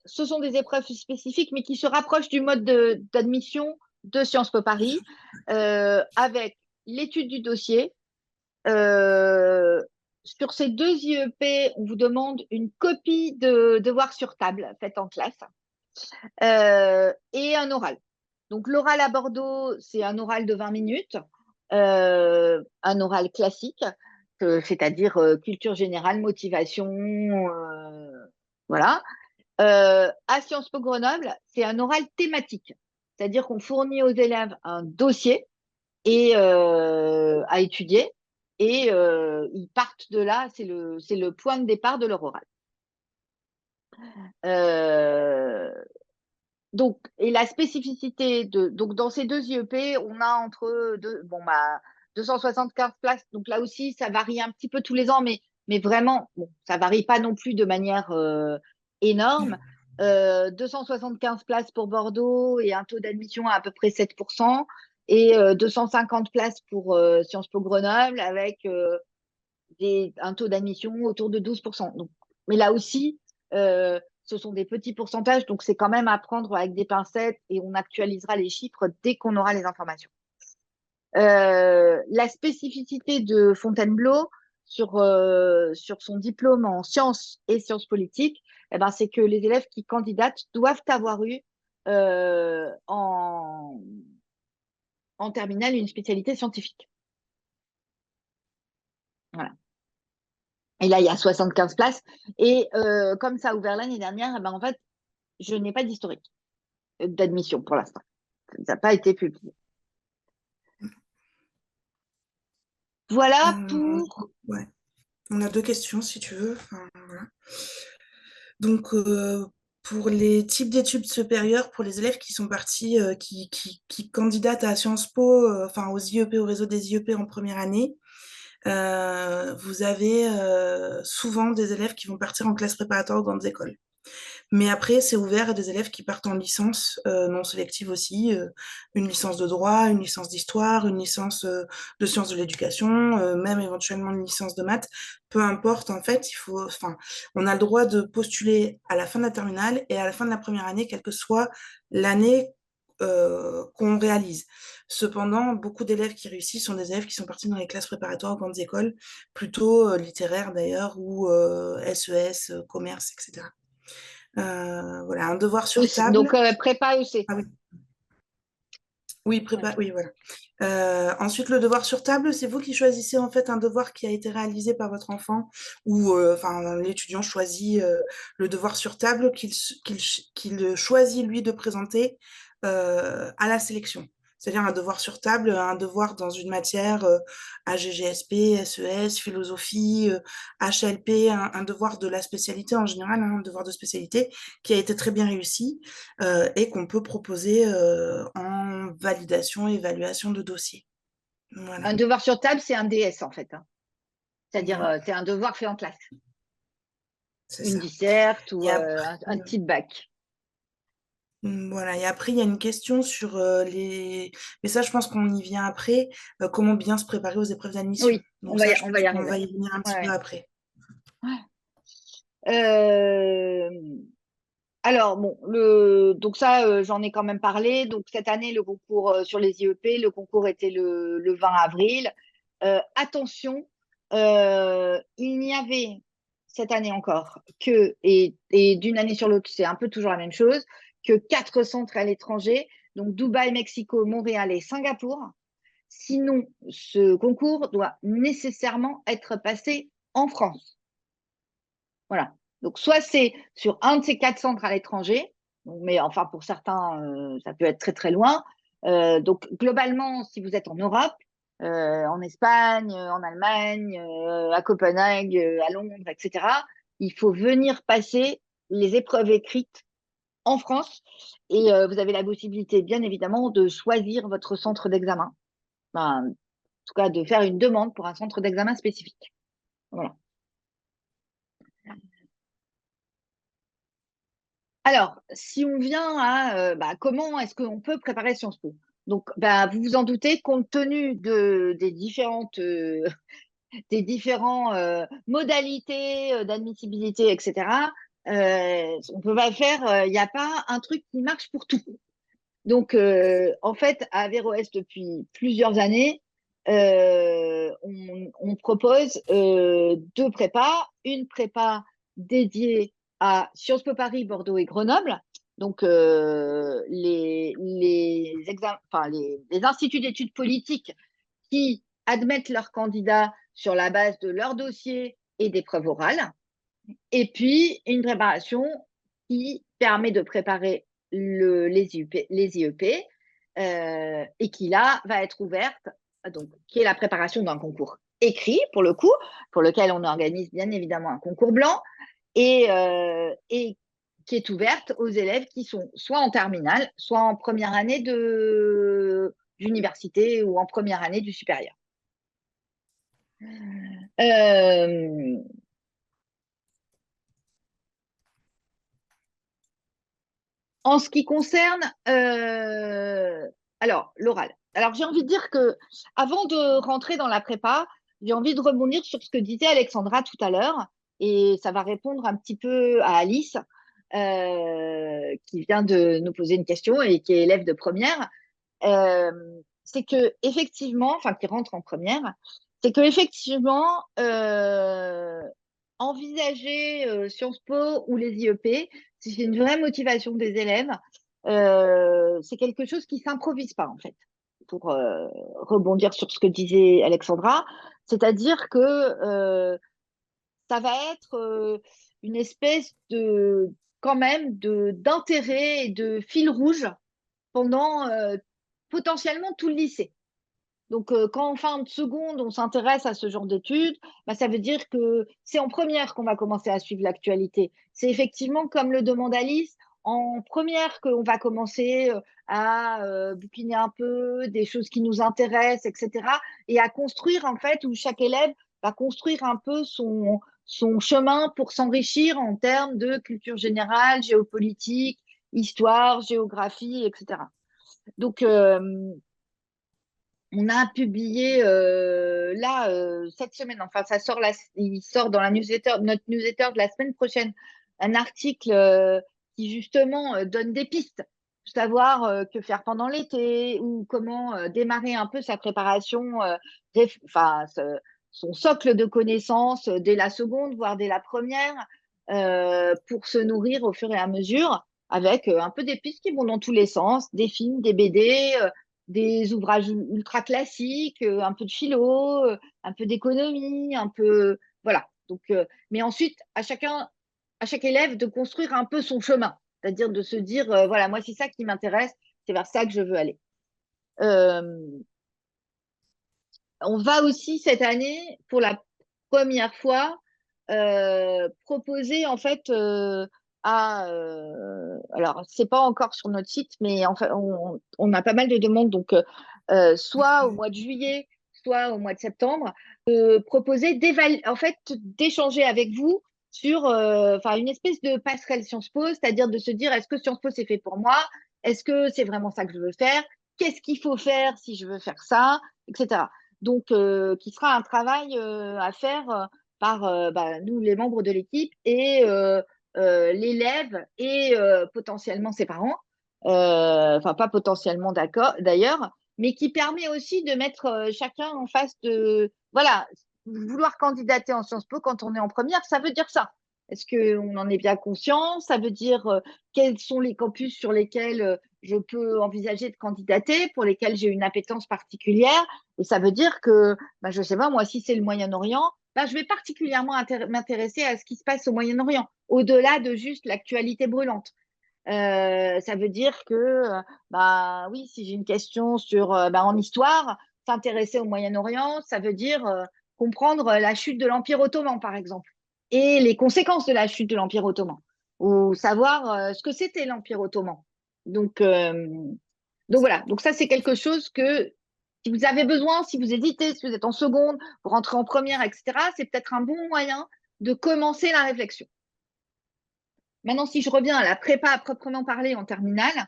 ce sont des épreuves spécifiques, mais qui se rapprochent du mode d'admission de Sciences Po Paris, avec l'étude du dossier. Euh, sur ces deux IEP, on vous demande une copie de devoir sur table faite en classe et un oral. Donc l'oral à Bordeaux, c'est un oral de 20 minutes, un oral classique, c'est-à-dire culture générale, motivation, voilà. À Sciences Po Grenoble, c'est un oral thématique, c'est-à-dire qu'on fournit aux élèves un dossier et à étudier, et ils partent de là, c'est le point de départ de leur oral. Euh, donc, et la spécificité donc dans ces deux IEP, on a entre 275 places. Donc là aussi, ça varie un petit peu tous les ans, mais vraiment, bon, ça varie pas non plus de manière énorme. 275 places pour Bordeaux et un taux d'admission à peu près 7%, et 250 places pour Sciences Po Grenoble avec un taux d'admission autour de 12%. Donc, mais là aussi, ce sont des petits pourcentages, donc c'est quand même à prendre avec des pincettes, et on actualisera les chiffres dès qu'on aura les informations. La spécificité de Fontainebleau sur son diplôme en sciences et sciences politiques, eh ben, c'est que les élèves qui candidatent doivent avoir eu en terminale une spécialité scientifique. Voilà. Et là, il y a 75 places. Et comme ça a ouvert l'année dernière, eh ben, en fait, je n'ai pas d'historique d'admission pour l'instant. Ça n'a pas été publié. Voilà pour... Ouais. On a deux questions, si tu veux. Enfin, voilà. Donc, pour les types d'études supérieures, pour les élèves qui sont partis, qui candidatent à Sciences Po, enfin aux IEP, au réseau des IEP en première année, vous avez souvent des élèves qui vont partir en classe préparatoire aux grandes écoles. Mais après, c'est ouvert à des élèves qui partent en licence non sélective aussi, une licence de droit, une licence d'histoire, une licence de sciences de l'éducation, même éventuellement une licence de maths. Peu importe, en fait, enfin, on a le droit de postuler à la fin de la terminale et à la fin de la première année, quelle que soit l'année qu'on réalise. Cependant, beaucoup d'élèves qui réussissent sont des élèves qui sont partis dans les classes préparatoires aux grandes écoles, plutôt littéraires d'ailleurs, ou SES, commerce, etc. Voilà, un devoir sur table. Donc, prépa EC. Ah oui, oui, Ouais. oui, voilà. Ensuite, le devoir sur table, c'est vous qui choisissez en fait un devoir qui a été réalisé par votre enfant ou enfin l'étudiant choisit le devoir sur table qu'il choisit lui de présenter à la sélection. C'est-à-dire un devoir sur table, un devoir dans une matière AGGSP, SES, philosophie, HLP, un devoir de la spécialité en général, hein, un devoir de spécialité qui a été très bien réussi et qu'on peut proposer en validation et évaluation de dossier. Voilà. Un devoir sur table, c'est un DS en fait, hein. C'est-à-dire, Oui, c'est un devoir fait en classe. c'est Une ça. disserte ou Et après, un petit bac. voilà. Et après, il y a une question sur les. Mais ça, je pense qu'on y vient après. Comment bien se préparer aux épreuves d'admission. Oui, Donc ça, je on va pense y qu'on va arriver. y venir un petit peu Ouais. après. Euh, alors, bon, donc ça, j'en ai quand même parlé. Donc, cette année, le concours sur les IEP, le concours était le 20 avril. Attention, il n'y avait cette année encore et d'une année sur l'autre, c'est un peu toujours la même chose, que 4 centres à l'étranger, donc Dubaï, Mexico, Montréal et Singapour. Sinon, ce concours doit nécessairement être passé en France. Voilà. Donc, soit c'est sur un de ces 4 centres à l'étranger, mais enfin, pour certains, ça peut être très, très loin. Donc, globalement, si vous êtes en Europe, en Espagne, en Allemagne, à Copenhague, à Londres, etc., il faut venir passer les épreuves écrites en France. Et vous avez la possibilité, bien évidemment, de choisir votre centre d'examen. Enfin, en tout cas, de faire une demande pour un centre d'examen spécifique. Voilà. Alors, si on vient à comment est-ce qu'on peut préparer Sciences Po? Donc, vous vous en doutez, compte tenu des différentes, des différents modalités d'admissibilité, etc., on peut pas faire, il n'y a pas un truc qui marche pour tout. Donc, en fait, à Averroès, depuis plusieurs années, on propose 2 prépas. Une prépa dédiée à Sciences Po Paris, Bordeaux et Grenoble. Donc, les instituts d'études politiques qui admettent leurs candidats sur la base de leur dossier et des preuves orales. Et puis, une préparation qui permet de préparer les IEP et qui, là, va être ouverte, donc, qui est la préparation d'un concours écrit, pour le coup, pour lequel on organise bien évidemment un concours blanc et qui est ouverte aux élèves qui sont soit en terminale, soit en première année d'université ou en première année du supérieur. Euh, En ce qui concerne alors l'oral. Alors j'ai envie de dire que avant de rentrer dans la prépa, j'ai envie de rebondir sur ce que disait Alexandra tout à l'heure et ça va répondre un petit peu à Alice qui vient de nous poser une question et qui est élève de première. Euh, c'est que effectivement, enfin qui rentre en première, c'est que effectivement envisager Sciences Po ou les IEP, si c'est une vraie motivation des élèves, c'est quelque chose qui s'improvise pas en fait. Pour rebondir sur ce que disait Alexandra, c'est-à-dire que ça va être une espèce de quand même de d'intérêt et de fil rouge pendant potentiellement tout le lycée. Donc, quand en fin de seconde, on s'intéresse à ce genre d'études, ça veut dire que c'est en première qu'on va commencer à suivre l'actualité. C'est effectivement, comme le demande Alice, en première qu'on va commencer à bouquiner un peu des choses qui nous intéressent, etc. Et à construire, en fait, où chaque élève va construire un peu son chemin pour s'enrichir en termes de culture générale, géopolitique, histoire, géographie, etc. Donc, on a publié là cette semaine, enfin ça sort il sort dans la newsletter, notre newsletter de la semaine prochaine, un article qui justement donne des pistes, savoir que faire pendant l'été ou comment démarrer un peu sa préparation, enfin son socle de connaissances dès la seconde, voire dès la première, pour se nourrir au fur et à mesure, avec un peu des pistes qui vont dans tous les sens, des films, des BD. Des ouvrages ultra classiques, un peu de philo, un peu d'économie, un peu voilà. Donc, mais ensuite à chaque élève de construire un peu son chemin, c'est-à-dire de se dire voilà, moi c'est ça qui m'intéresse, c'est vers ça que je veux aller. Euh, on va aussi cette année, pour la première fois, proposer en fait alors c'est pas encore sur notre site, mais en fait on a pas mal de demandes, donc soit au mois de juillet, soit au mois de septembre, proposer en fait d'échanger avec vous sur enfin une espèce de passerelle Sciences Po, c'est-à-dire de se dire est-ce que Sciences Po c'est fait pour moi? Est-ce que c'est vraiment ça que je veux faire? Qu'est-ce qu'il faut faire si je veux faire ça, etc. Donc, qui sera un travail à faire par nous, les membres de l'équipe, et l'élève et potentiellement ses parents. Enfin, pas potentiellement d'accord d'ailleurs, mais qui permet aussi de mettre chacun en face de… Voilà, vouloir candidater en Sciences Po quand on est en première, ça veut dire ça. Est-ce qu'on en est bien conscient? Ça veut dire quels sont les campus sur lesquels je peux envisager de candidater, pour lesquels j'ai une appétence particulière. Et ça veut dire que, je ne sais pas, moi, si c'est le Moyen-Orient, je vais particulièrement m'intéresser à ce qui se passe au Moyen-Orient, au-delà de juste l'actualité brûlante. Ça veut dire que, oui, si j'ai une question sur, en histoire, s'intéresser au Moyen-Orient, ça veut dire comprendre la chute de l'Empire ottoman, par exemple, et les conséquences de la chute de l'Empire ottoman, ou savoir ce que c'était l'Empire ottoman. Donc, voilà, donc ça c'est quelque chose que si vous avez besoin, si vous hésitez, si vous êtes en seconde, vous rentrez en première, etc., c'est peut-être un bon moyen de commencer la réflexion. Maintenant, si je reviens à la prépa à proprement parler en terminale,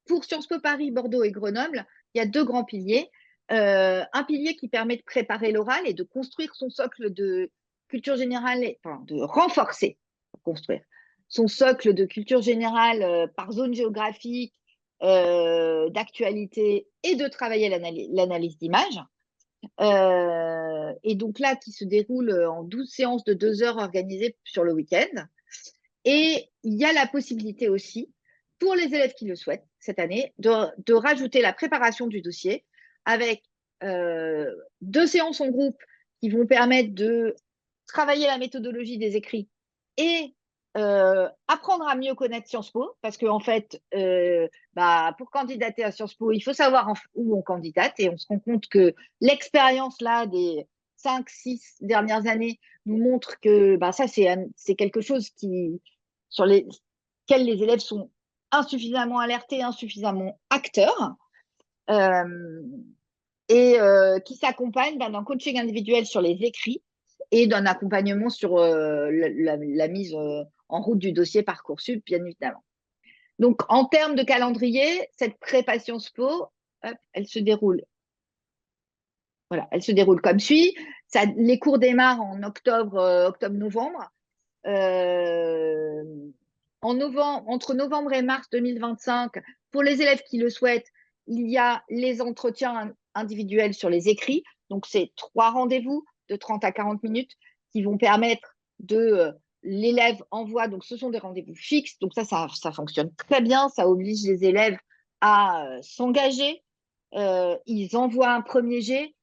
pour Sciences Po Paris, Bordeaux et Grenoble, il y a deux grands piliers. Un pilier qui permet de préparer l'oral et de construire son socle de culture générale, enfin, de renforcer, construire son socle de culture générale par zone géographique, d'actualité, et de travailler l'analyse d'image. Et donc là, qui se déroule en 12 séances de 2 heures organisées sur le week-end. Et il y a la possibilité aussi, pour les élèves qui le souhaitent cette année, de rajouter la préparation du dossier avec 2 séances en groupe qui vont permettre de travailler la méthodologie des écrits et apprendre à mieux connaître Sciences Po, parce qu'en fait, pour candidater à Sciences Po, il faut savoir où on candidate, et on se rend compte que l'expérience là des 5-6 dernières années nous montre que ça, c'est quelque chose sur lesquels les élèves sont insuffisamment alertés, insuffisamment acteurs, euh, et qui s'accompagne d'un coaching individuel sur les écrits et d'un accompagnement sur la mise en route du dossier Parcoursup, bien évidemment. Donc, en termes de calendrier, cette prépa Sciences Po, elle se déroule. Voilà, elle se déroule comme suit. Les cours démarrent en octobre-novembre. Entre novembre et mars 2025, pour les élèves qui le souhaitent, il y a les entretiens individuels sur les écrits. Donc, c'est 3 rendez-vous de 30 à 40 minutes qui vont permettre de… l'élève envoie, donc ce sont des rendez-vous fixes. Donc, ça fonctionne très bien. Ça oblige les élèves à s'engager. Ils envoient un premier jet,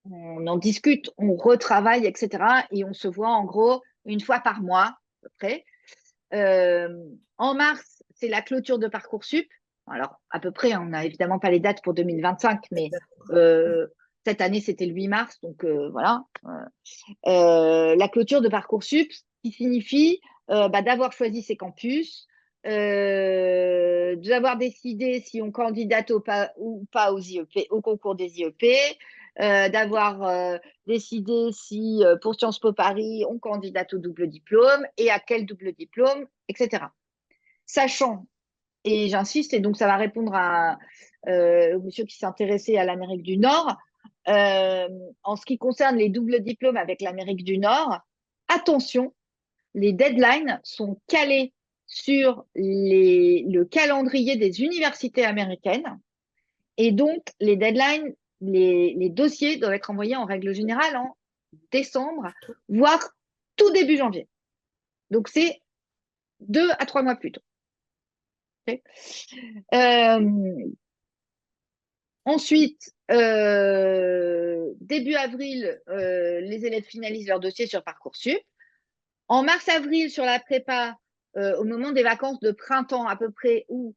on en discute, on retravaille, etc. Et on se voit en gros une fois par mois, à peu près. En mars, c'est la clôture de Parcoursup. Alors, à peu près, on n'a évidemment pas les dates pour 2025, mais cette année, c'était le 8 mars, donc voilà. La clôture de Parcoursup, qui signifie d'avoir choisi ses campus, d'avoir décidé si on candidate ou pas aux IEP, au concours des IEP, d'avoir décidé si pour Sciences Po Paris, on candidate au double diplôme et à quel double diplôme, etc. Sachant, et j'insiste, et donc ça va répondre au monsieur qui s'intéressait à l'Amérique du Nord, euh, en ce qui concerne les doubles diplômes avec l'Amérique du Nord, attention, les deadlines sont calés sur le calendrier des universités américaines. Et donc, les deadlines, les dossiers doivent être envoyés en règle générale en décembre, voire tout début janvier. Donc, c'est 2 à 3 mois plus tôt. Okay. Ensuite, début avril, les élèves finalisent leur dossier sur Parcoursup. En mars-avril, sur la prépa, au moment des vacances de printemps à peu près, où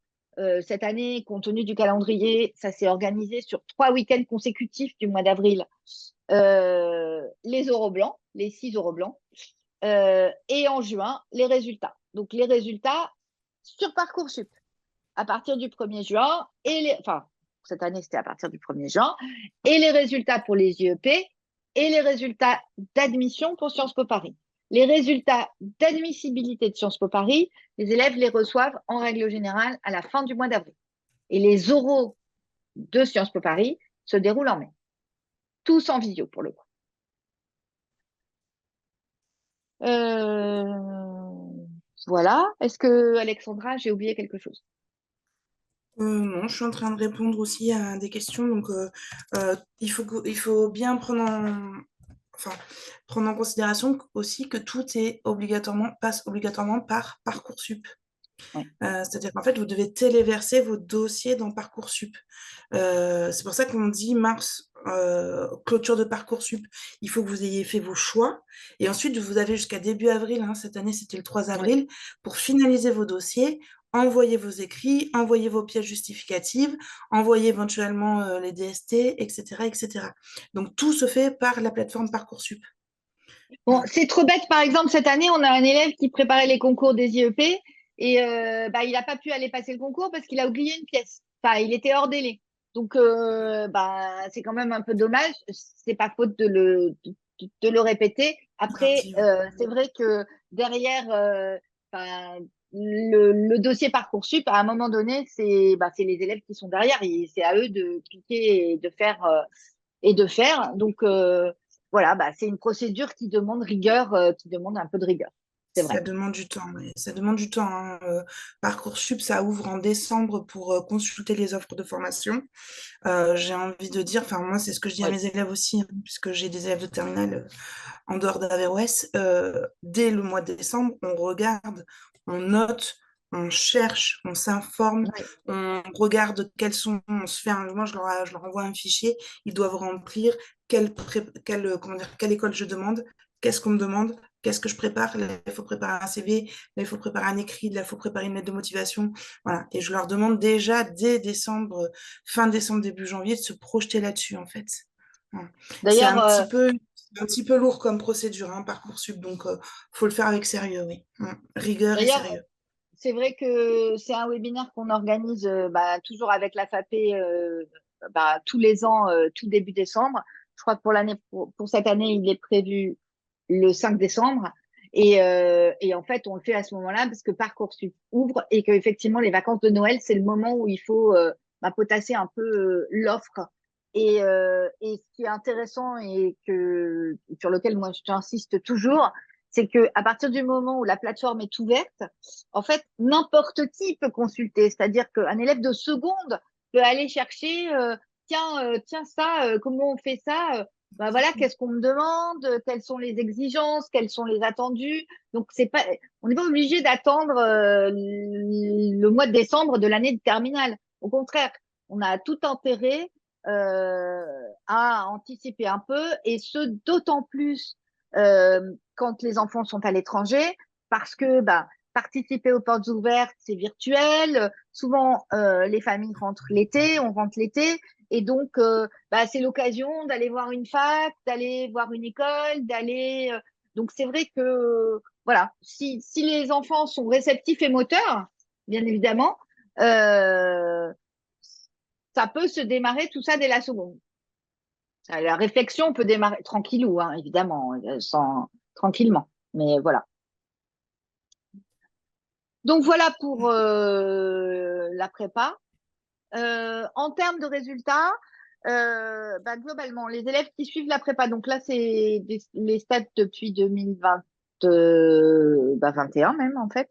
cette année, compte tenu du calendrier, ça s'est organisé sur 3 week-ends consécutifs du mois d'avril, les oraux blancs, les 6 oraux blancs, et en juin, les résultats. Donc, les résultats sur Parcoursup à partir du 1er juin, enfin, cette année, c'était à partir du 1er juin, et les résultats pour les IEP et les résultats d'admission pour Sciences Po Paris. Les résultats d'admissibilité de Sciences Po Paris, les élèves les reçoivent en règle générale à la fin du mois d'avril. Et les oraux de Sciences Po Paris se déroulent en mai. Tous en visio pour le coup. Voilà. Est-ce que, Alexandra, j'ai oublié quelque chose? Non, je suis en train de répondre aussi à des questions. Donc, il faut bien enfin, prendre en considération aussi que tout passe obligatoirement par Parcoursup. Oui. C'est-à-dire qu'en fait, vous devez téléverser vos dossiers dans Parcoursup. C'est pour ça qu'on dit mars, clôture de Parcoursup. Il faut que vous ayez fait vos choix. Et ensuite, vous avez jusqu'à début avril, hein, cette année, c'était le 3 Oui. avril, pour finaliser vos dossiers, envoyer vos écrits, envoyer vos pièces justificatives, envoyer éventuellement les DST, etc., etc. Donc, tout se fait par la plateforme Parcoursup. Bon, c'est trop bête. Par exemple, cette année, on a un élève qui préparait les concours des IEP et il n'a pas pu aller passer le concours parce qu'il a oublié une pièce. Enfin, il était hors délai. Donc, c'est quand même un peu dommage. C'est pas faute de le répéter. Après, Lundi, ouais. c'est vrai que derrière le dossier Parcoursup, à un moment donné, c'est les élèves qui sont derrière. C'est à eux de cliquer et de faire. Donc, voilà, c'est une procédure qui demande rigueur, qui demande un peu de rigueur. C'est Ça vrai. demande du temps, oui. Ça demande du temps, hein. Parcoursup, ça ouvre en décembre pour consulter les offres de formation. J'ai envie de dire, enfin moi c'est ce que je dis à Oui. mes élèves aussi, hein, puisque j'ai des élèves de terminale en dehors d'Averroès. Dès le mois de décembre, on regarde, on note, on cherche, on s'informe, Oui. on regarde on se fait moi je leur envoie un fichier, ils doivent remplir quelle école je demande, qu'est-ce qu'on me demande, qu'est-ce que je prépare, là, il faut préparer un CV, là, il faut préparer un écrit, là, il faut préparer une lettre de motivation, voilà. Et je leur demande déjà dès décembre, fin décembre, début janvier, de se projeter là-dessus, en fait. Voilà. C'est D'ailleurs, un petit peu lourd comme procédure, hein, Parcoursup, donc faut le faire avec sérieux, oui. Rigueur et d'ailleurs, sérieux. c'est vrai que c'est un webinaire qu'on organise toujours avec la FAPé tous les ans, tout début décembre. Je crois que pour cette année, il est prévu le 5 décembre. Et en fait, on le fait à ce moment-là parce que Parcoursup ouvre et qu'effectivement, les vacances de Noël, c'est le moment où il faut potasser un peu l'offre. Et ce qui est intéressant et sur lequel moi j'insiste toujours, c'est que à partir du moment où la plateforme est ouverte, en fait, n'importe qui peut consulter. C'est-à-dire qu'un élève de seconde peut aller chercher, tiens ça, comment on fait ça? Voilà, qu'est-ce qu'on me demande? Quelles sont les exigences? Quels sont les attendus? Donc, on n'est pas obligé d'attendre le mois de décembre de l'année de terminale. Au contraire, on a tout intérêt à anticiper un peu, et ce, d'autant plus quand les enfants sont à l'étranger, parce que participer aux portes ouvertes, c'est virtuel. Souvent, les familles rentrent l'été, on rentre l'été, et donc c'est l'occasion d'aller voir une fac, d'aller voir une école, d'aller. Donc c'est vrai que voilà, si les enfants sont réceptifs et moteurs, bien évidemment, euh, ça peut se démarrer tout ça dès la seconde. La réflexion peut démarrer tranquillou, hein, évidemment, tranquillement. Mais voilà. Donc voilà pour la prépa. En termes de résultats, bah, globalement, les élèves qui suivent la prépa, donc là, c'est les stats depuis 2020, 21 même, en fait.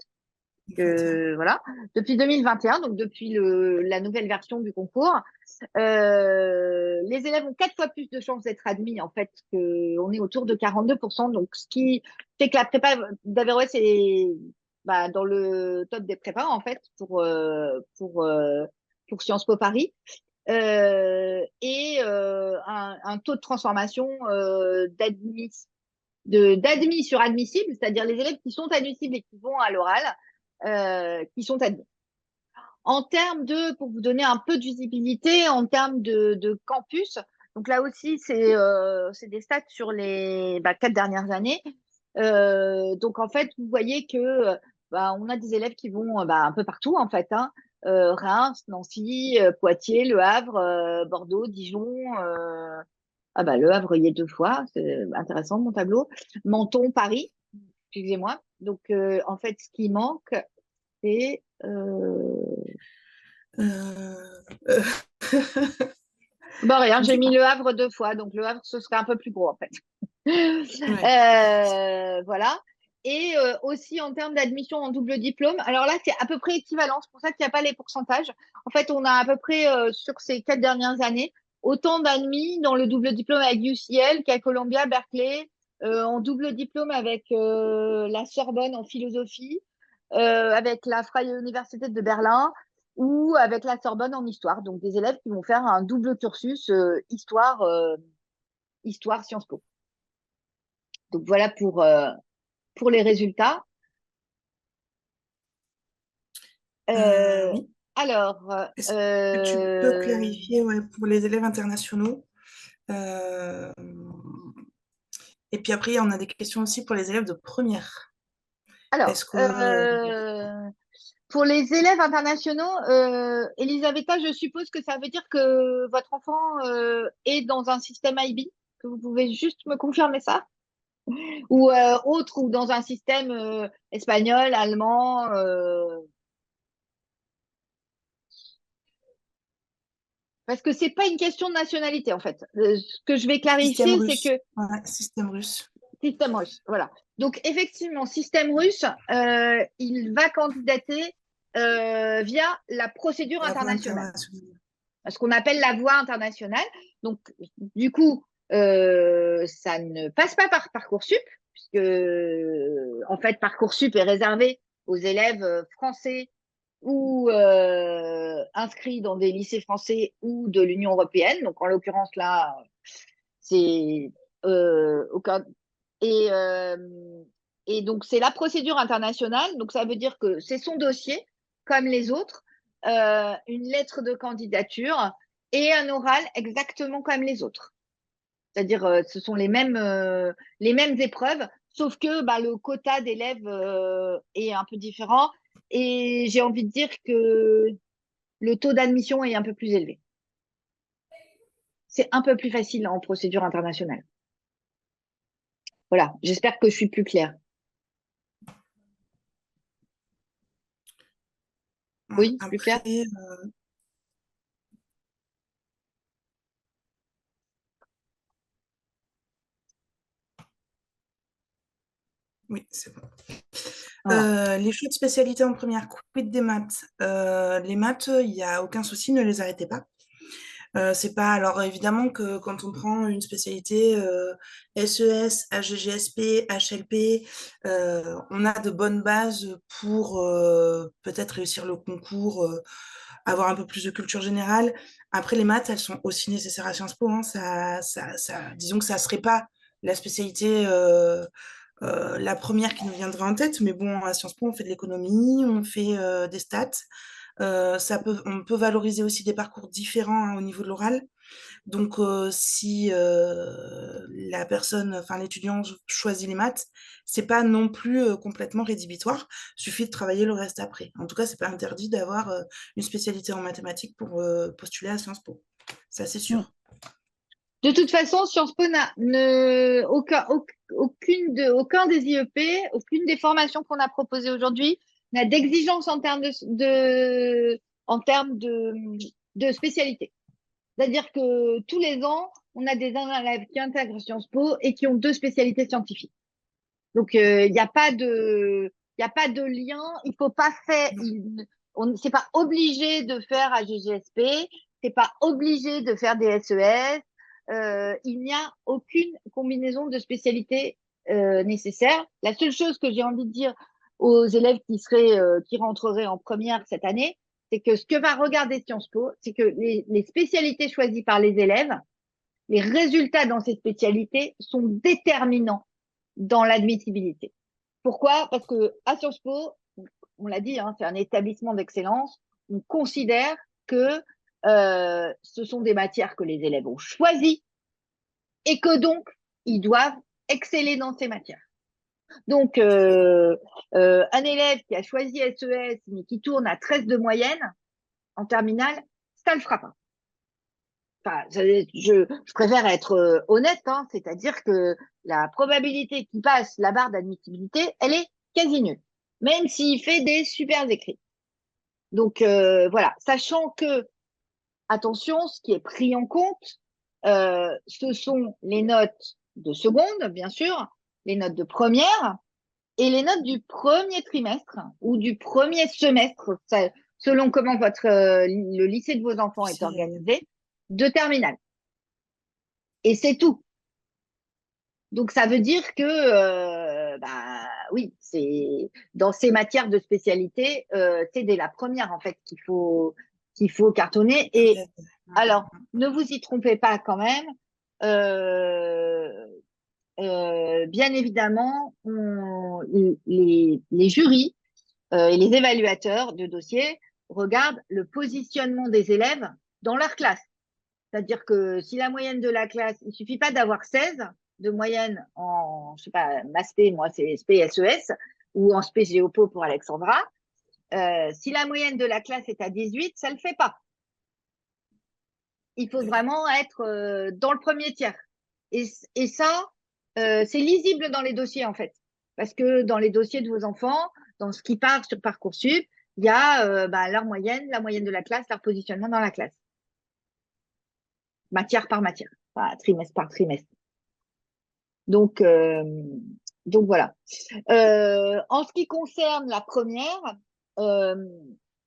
21. Voilà, depuis 2021, donc depuis la nouvelle version du concours, les élèves ont 4 fois plus de chances d'être admis, en fait, on est autour de 42%. Donc, ce qui fait que la prépa d'Averroès est bah, dans le top des prépas, en fait, pour Sciences Po Paris. Et un taux de transformation d'admis sur admissible, c'est-à-dire les élèves qui sont admissibles et qui vont à l'oral, qui sont admis. En termes pour vous donner un peu de visibilité, en termes de campus, donc là aussi, c'est des stats sur les 4 dernières années. Donc en fait, vous voyez que on a des élèves qui vont un peu partout en fait, hein. Reims, Nancy, Poitiers, Le Havre, Bordeaux, Dijon. Le Havre, il y est 2 fois, c'est intéressant mon tableau. Menton, Paris, excusez-moi. Donc en fait, ce qui manque, c'est Euh, euh, bon, rien, je ne j'ai sais mis pas. Le Havre 2 fois, donc Le Havre, ce serait un peu plus gros en fait. Ouais. Voilà. Et aussi en termes d'admission en double diplôme, alors là, c'est à peu près équivalent, c'est pour ça qu'il n'y a pas les pourcentages. En fait, on a à peu près, sur ces 4 dernières années, autant d'admis dans le double diplôme avec UCL qu'à Columbia, Berkeley, en double diplôme avec la Sorbonne en philosophie, avec la Freie Universität de Berlin ou avec la Sorbonne en histoire. Donc, des élèves qui vont faire un double cursus histoire Sciences Po. Donc, voilà pour les résultats. Euh, Oui. alors, Est-ce que tu peux clarifier, ouais, pour les élèves internationaux? Euh, et puis après, on a des questions aussi pour les élèves de première. alors Est-ce que pour les élèves internationaux, Elisabetta, je suppose que ça veut dire que votre enfant est dans un système IB, que vous pouvez juste me confirmer ça, ou autre, ou dans un système espagnol, allemand. Parce que c'est pas une question de nationalité, en fait. Ce que je vais système clarifier, c'est russe? que Ouais, système russe. système russe, voilà. Donc, effectivement, système russe, il va candidater via la procédure La voie internationale, internationale. ce qu'on appelle la voie internationale. Donc, du coup, ça ne passe pas par Parcoursup, puisque, en fait, Parcoursup est réservé aux élèves français ou inscrits dans des lycées français ou de l'Union européenne. Donc, en l'occurrence, là, c'est aucun. Et, euh, et donc, c'est la procédure internationale. Donc, ça veut dire que c'est son dossier, comme les autres, une lettre de candidature et un oral exactement comme les autres. C'est-à-dire, ce sont les mêmes épreuves, sauf que le quota d'élèves est un peu différent. Et j'ai envie de dire que le taux d'admission est un peu plus élevé. C'est un peu plus facile en procédure internationale. Voilà, j'espère que je suis plus claire. Ouais, Oui, plus clair. après, oui, c'est bon. Voilà. Les choix de spécialité en première, quid des maths? Les maths, il n'y a aucun souci, ne les arrêtez pas. C'est pas alors évidemment que quand on prend une spécialité SES, HGGSP, HLP, on a de bonnes bases pour peut-être réussir le concours, avoir un peu plus de culture générale. Après, les maths, elles sont aussi nécessaires à Sciences Po, hein. Disons que ça serait pas la spécialité la première qui nous viendrait en tête, mais bon, à Sciences Po, on fait de l'économie, on fait des stats. On peut valoriser aussi des parcours différents, hein, au niveau de l'oral. Donc, si la personne, enfin l'étudiant choisit les maths, c'est pas non plus complètement rédhibitoire. Suffit de travailler le reste après. En tout cas, c'est pas interdit d'avoir une spécialité en mathématiques pour postuler à Sciences Po. Ça, c'est Mm. sûr. De toute façon, Sciences Po aucun des IEP, aucune des formations qu'on a proposées aujourd'hui n'a d'exigence en termes en termes de spécialité. C'est-à-dire que tous les ans, on a des élèves qui intègrent Sciences Po et qui ont deux spécialités scientifiques. Donc, il n'y a pas il y a pas de lien. Il faut pas faire, c'est pas obligé de faire AGGSP. C'est pas obligé de faire des SES. Il n'y a aucune combinaison de spécialités nécessaire. La seule chose que j'ai envie de dire aux élèves qui rentreraient en première cette année, c'est que ce que va regarder Sciences Po, c'est que les spécialités choisies par les élèves, les résultats dans ces spécialités sont déterminants dans l'admissibilité. Pourquoi? Parce que à Sciences Po, on l'a dit, hein, c'est un établissement d'excellence. On considère que ce sont des matières que les élèves ont choisies et que donc ils doivent exceller dans ces matières. Donc, un élève qui a choisi SES mais qui tourne à 13 de moyenne en terminale, ça ne le fera pas. Enfin, je préfère être honnête, hein, c'est-à-dire que la probabilité qu'il passe la barre d'admissibilité, elle est quasi nulle, même s'il fait des super écrits. Donc voilà, sachant que, attention, ce qui est pris en compte, ce sont les notes de seconde, bien sûr, les notes de première et les notes du premier trimestre ou du premier semestre, selon comment le lycée de vos enfants est organisé, de terminale. Et c'est tout. Donc, ça veut dire que, bah, oui, c'est dans ces matières de spécialité, c'est dès la première, en fait, qu'il faut cartonner. Tout Et à fait. alors, ne vous y trompez pas quand même. Euh, Bien évidemment, les jurys et les évaluateurs de dossiers regardent le positionnement des élèves dans leur classe. C'est-à-dire que si la moyenne de la classe, il suffit pas d'avoir 16 de moyenne en, je sais pas, MASP, moi c'est SPSES, ou en spé Géopo pour Alexandra. Si la moyenne de la classe est à 18, ça le fait pas. Il faut vraiment être dans le premier tiers. Et ça, c'est lisible dans les dossiers en fait. Parce que dans les dossiers de vos enfants, dans ce qui part sur Parcoursup, il y a leur moyenne, la moyenne de la classe, leur positionnement dans la classe. Matière par matière, enfin, trimestre par trimestre. Donc, voilà. En ce qui concerne la première, euh,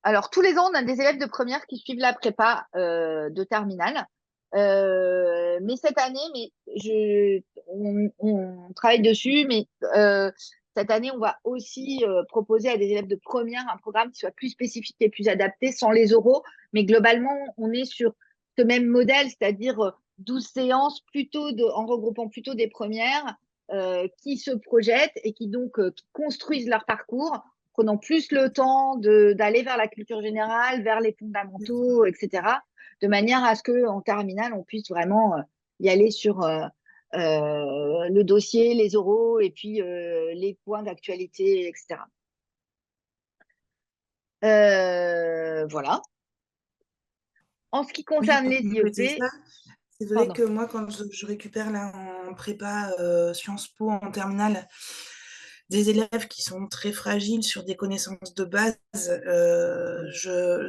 alors tous les ans, on a des élèves de première qui suivent la prépa de terminale. Mais cette année, on travaille dessus, mais cette année, on va aussi proposer à des élèves de première un programme qui soit plus spécifique et plus adapté, sans les oraux. Mais globalement, on est sur ce même modèle, c'est-à-dire 12 séances en regroupant plutôt des premières qui se projettent et qui donc qui construisent leur parcours, prenant plus le temps d'aller vers la culture générale, vers les fondamentaux, etc., de manière à ce qu'en terminale, on puisse vraiment y aller sur le dossier, les oraux et puis les points d'actualité, etc. Voilà. En ce qui Oui, concerne pour les compléter IEP, ça, c'est vrai pardon. que moi, quand je récupère là en prépa Sciences Po en terminale, des élèves qui sont très fragiles sur des connaissances de base,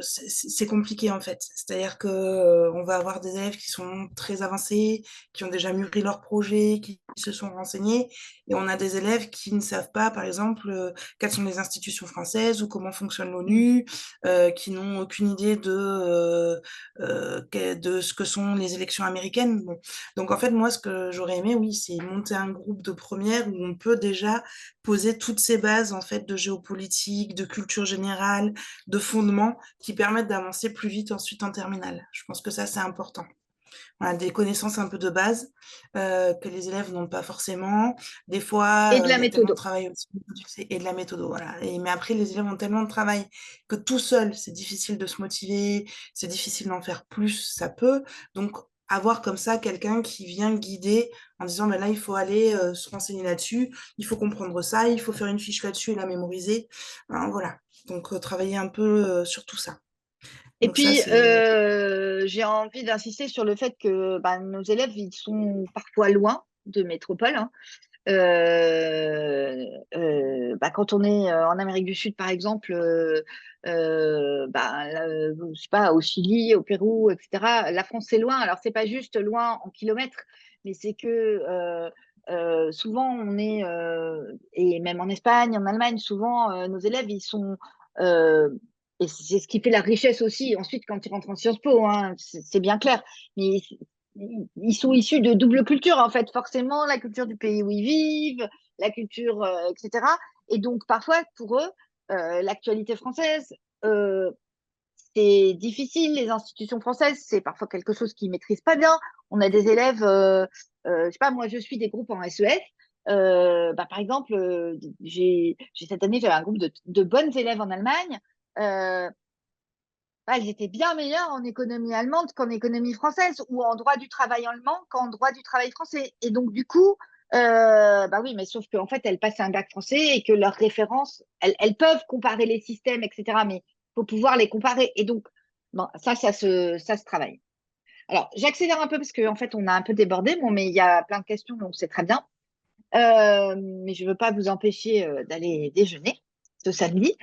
c'est compliqué en fait. C'est-à-dire que on va avoir des élèves qui sont très avancés, qui ont déjà mûri leur projet, qui se sont renseignés, et on a des élèves qui ne savent pas, par exemple, quelles sont les institutions françaises ou comment fonctionne Mm. l'ONU, qui n'ont aucune idée de ce que sont les élections américaines. Bon. Donc en fait, moi, ce que j'aurais aimé, oui, c'est monter un groupe de première où on peut déjà poser toutes ces bases en fait de géopolitique, de culture générale, de fondements qui permettent d'avancer plus vite ensuite en terminale. Je pense que ça, c'est important. Voilà, des connaissances un peu de base que les élèves n'ont pas forcément. Des Et de fois, la il y a tellement de méthode. travail aussi et de la méthode. Voilà. Mais après, les élèves ont tellement de travail que tout seul, c'est difficile de se motiver, c'est difficile d'en faire plus, ça peut. Donc, avoir comme ça quelqu'un qui vient guider en disant, ben là, il faut aller se renseigner là-dessus, il faut comprendre ça, il faut faire une fiche là-dessus et la mémoriser. Hein, voilà. Donc, travailler un peu sur tout ça. Et Donc ça, puis, c'est... j'ai envie d'insister sur le fait que bah, nos élèves, ils sont parfois loin de métropole, hein. Bah, quand on est en Amérique du Sud, par exemple, bah, je sais pas, au Chili, au Pérou, etc., la France, c'est loin. Alors, c'est pas juste loin en kilomètres, mais c'est que souvent, et même en Espagne, en Allemagne, souvent, nos élèves, ils sont. euh, et c'est ce qui fait la richesse aussi, ensuite, quand ils rentrent en Sciences Po, hein, c'est bien clair. Mais ils sont issus de double culture, en fait, forcément, la culture du pays où ils vivent, la culture, etc. Et donc, parfois, pour eux, l'actualité française, euh, c'est difficile. Les institutions françaises, c'est parfois quelque chose qu'ils maîtrisent pas bien. On a des élèves, je sais pas, moi, je suis des groupes en SES. Bah, par exemple, cette année, j'avais un groupe de bonnes élèves en Allemagne. Euh, Bah, ils étaient bien meilleurs en économie allemande qu'en économie française, ou en droit du travail allemand qu'en droit du travail français. Et donc, du coup, bah oui, mais sauf qu'en fait, elles passent un bac français et que leurs références, elles peuvent comparer les systèmes, etc. Mais il faut pouvoir les comparer. Et donc, bon, ça se travaille. Alors, j'accélère un peu parce qu'en fait, on a un peu débordé, bon, mais il y a plein de questions, donc c'est très bien. Mais je ne veux pas vous empêcher d'aller déjeuner ce samedi.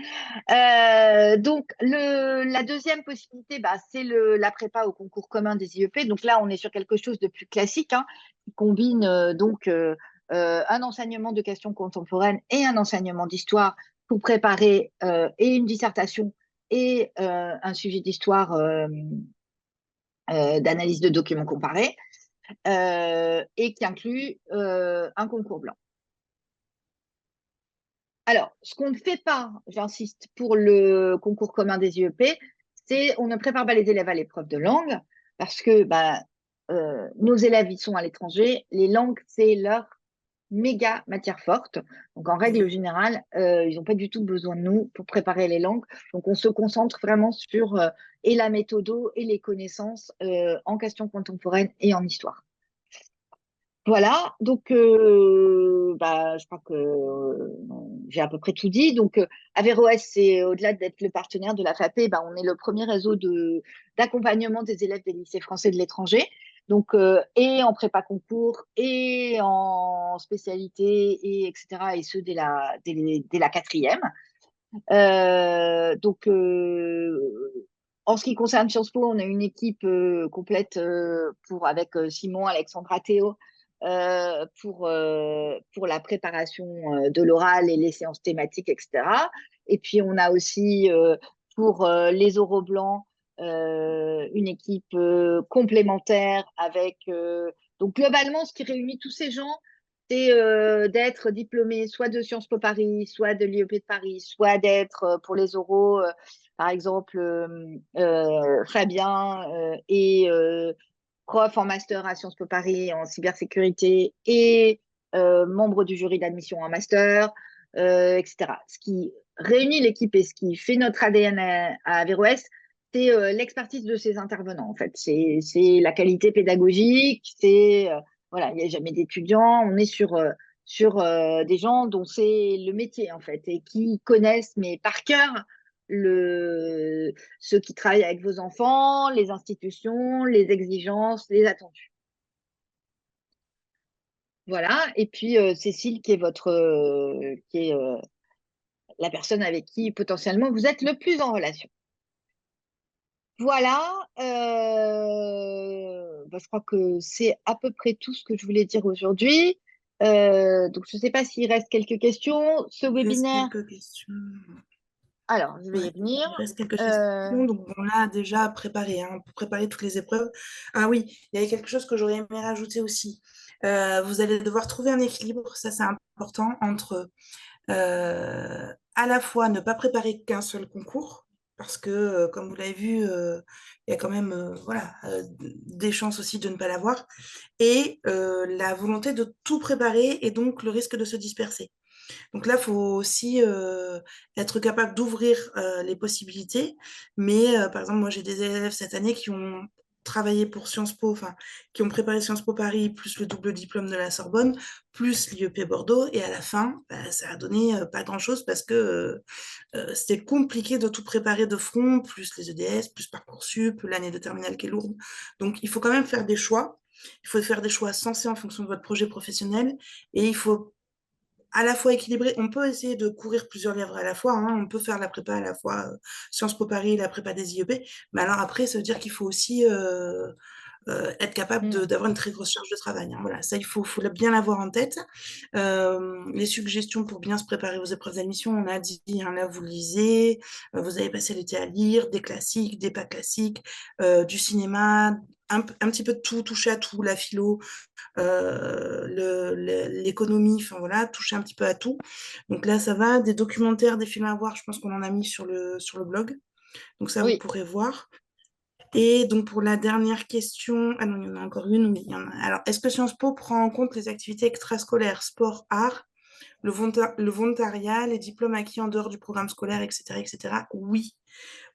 Donc, la deuxième possibilité, bah, c'est la prépa au concours commun des IEP. Donc là, on est sur quelque chose de plus classique, hein, qui combine un enseignement de questions contemporaines et un enseignement d'histoire pour préparer et une dissertation et un sujet d'histoire d'analyse de documents comparés et qui inclut un concours blanc. Alors, ce qu'on ne fait pas, j'insiste, pour le concours commun des IEP, c'est on ne prépare pas les élèves à l'épreuve de langue parce que bah, nos élèves, ils sont à l'étranger. Les langues, c'est leur méga matière forte. Donc, en règle Mhm. générale, ils n'ont pas du tout besoin de nous pour préparer les langues. Donc, on se concentre vraiment sur et la méthodo et les connaissances en questions contemporaines et en histoire. Voilà, donc bah, je crois que j'ai à peu près tout dit. Donc, Averroès, c'est au-delà d'être le partenaire de la FAPE, bah, on est le premier réseau d'accompagnement des élèves des lycées français de l'étranger. Donc, et en prépa concours, et en spécialité, et etc. Et ceux dès la quatrième. Donc, en ce qui concerne Sciences Po, on a une équipe complète avec Simon, Alexandra, Théo pour la préparation de l'oral et les séances thématiques, etc. Et puis, on a aussi pour les oraux blancs une équipe complémentaire avec. Donc, globalement, ce qui réunit tous ces gens, c'est d'être diplômé soit de Sciences Po Paris, soit de l'IEP de Paris, soit d'être pour les oraux, par exemple, Fabien et prof en master à Sciences Po Paris en cybersécurité et membre du jury d'admission en master, etc. Ce qui réunit l'équipe et ce qui fait notre ADN à Averroès, c'est l'expertise de ces intervenants, en fait. C'est la qualité pédagogique, c'est voilà, il n'y a jamais d'étudiants. On est sur des gens dont c'est le métier, en fait, et qui connaissent, mais par cœur, ceux qui travaillent avec vos enfants, les institutions, les exigences, les attendus. Voilà. Et puis, Cécile, qui est la personne avec qui potentiellement vous êtes le plus en relation. Voilà, bah, je crois que c'est à peu près tout ce que je voulais dire aujourd'hui. Donc, je ne sais pas s'il reste quelques questions. Ce Il reste webinaire, quelques questions. alors, je vais y Ouais, venir. il reste quelques Euh, questions. Donc, on a déjà préparé, hein, pour préparer toutes les épreuves. Ah oui, il y avait quelque chose que j'aurais aimé rajouter aussi. Vous allez devoir trouver un équilibre, ça c'est important, entre à la fois ne pas préparer qu'un seul concours, parce que, comme vous l'avez vu, il y a quand même voilà, des chances aussi de ne pas l'avoir, et la volonté de tout préparer et donc le risque de se disperser. Donc là, il faut aussi être capable d'ouvrir les possibilités. Mais par exemple, moi, j'ai des élèves cette année qui ont travaillé pour Sciences Po, enfin, qui ont préparé Sciences Po Paris, plus le double diplôme de la Sorbonne, plus l'IEP Bordeaux, et à la fin, bah, ça a donné pas grand-chose parce que c'était compliqué de tout préparer de front, plus les EDS, plus Parcoursup, l'année de terminale qui est lourde. Donc, il faut quand même faire des choix. Il faut faire des choix sensés en fonction de votre projet professionnel, et il faut à la fois équilibré. On peut essayer de courir plusieurs lèvres à la fois, hein. On peut faire la prépa à la fois Sciences Po Paris, la prépa des IEP. Mais alors après, ça veut dire qu'il faut aussi être capable Mm. d'avoir une très grosse charge de travail, hein. Voilà, ça, il faut bien l'avoir en tête. Les suggestions pour bien se préparer aux épreuves d'admission, on a dit, hein, là, vous lisez, vous avez passé l'été à lire des classiques, des pas classiques, du cinéma, un petit peu de tout, toucher à tout, la philo, l'économie, enfin voilà, toucher un petit peu à tout. Donc là, ça va. Des documentaires, des films à voir, je pense qu'on en a mis sur le blog. Donc ça, vous Oui, pourrez voir. Et donc pour la dernière question, ah non, il y en a encore une, oui, il y en a. Alors, est-ce que Sciences Po prend en compte les activités extrascolaires, sport, art, le volontariat, les diplômes acquis en dehors du programme scolaire, etc., etc. Oui.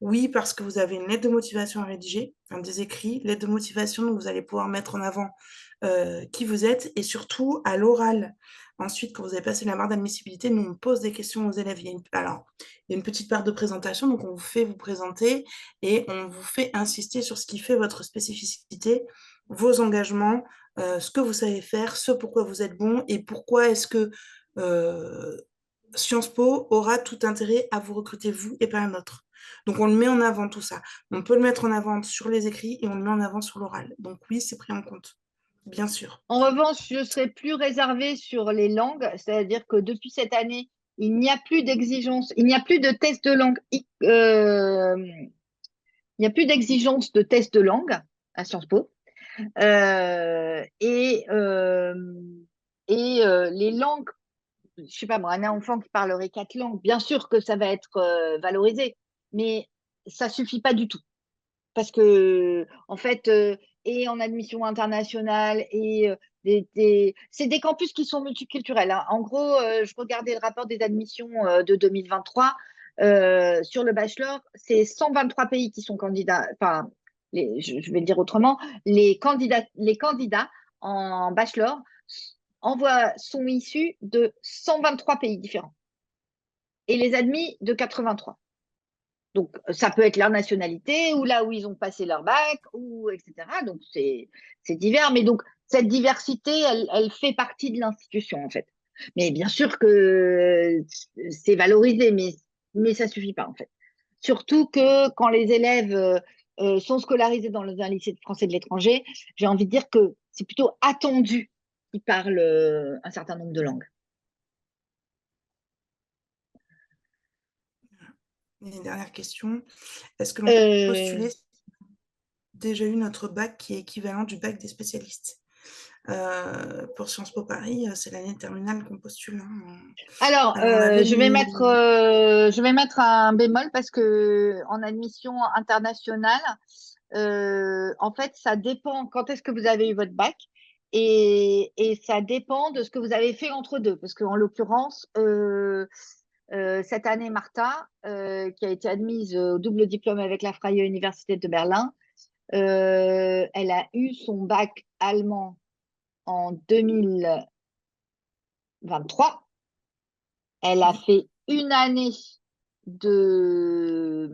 Oui, parce que vous avez une lettre de motivation à rédiger, des écrits, lettre de motivation, donc vous allez pouvoir mettre en avant qui vous êtes et surtout à l'oral. Ensuite, quand vous avez passé la barre d'admissibilité, nous, on pose des questions aux élèves. Alors, il y a une petite part de présentation, donc on vous fait vous présenter et on vous fait insister sur ce qui fait votre spécificité, vos engagements, ce que vous savez faire, ce pourquoi vous êtes bon et pourquoi est-ce que euh, Sciences Po aura tout intérêt à vous recruter vous et pas un autre. Donc on le met en avant tout ça. On peut le mettre en avant sur les écrits et on le met en avant sur l'oral. Donc oui, c'est pris en compte, bien sûr. en revanche, je serai plus réservée sur les langues, c'est-à-dire que depuis cette année, il n'y a plus d'exigence, il n'y a plus de test de langue, il n'y a plus d'exigence de test de langue à Sciences Po. Et les langues, je sais pas moi, un enfant qui parlerait 4 langues, bien sûr que ça va être valorisé, mais ça suffit pas du tout. Parce que, en fait, et en admission internationale, et c'est des campus qui sont multiculturels, hein. En gros, je regardais le rapport des admissions de 2023. Sur le bachelor, c'est 123 pays qui sont candidats. Enfin, je vais le dire autrement, les candidats en bachelor sont issus de 123 pays différents et les admis de 83. Donc, ça peut être leur nationalité ou là où ils ont passé leur bac, ou etc. Donc, c'est divers. Mais donc, cette diversité, elle fait partie de l'institution, en fait. Mais bien sûr que c'est valorisé, mais ça suffit pas, en fait. Surtout que quand les élèves sont scolarisés dans un lycée de français de l'étranger, j'ai envie de dire que c'est plutôt attendu qu'ils parlent un certain nombre de langues. Et une dernière question. Est-ce que l'on peut Euh, postuler si on a déjà eu notre bac qui est équivalent du bac des spécialistes? Pour Sciences Po Paris, c'est l'année de terminale qu'on postule, hein. Alors, Alors, on avait mis... je vais mettre un bémol parce que en admission internationale, en fait, ça dépend quand est-ce que vous avez eu votre bac et ça dépend de ce que vous avez fait entre deux. Parce qu'en l'occurrence, cette année, Martha, qui a été admise au double diplôme avec la Freie Universität de Berlin, elle a eu son bac allemand en 2023. Elle a Oui, fait une année de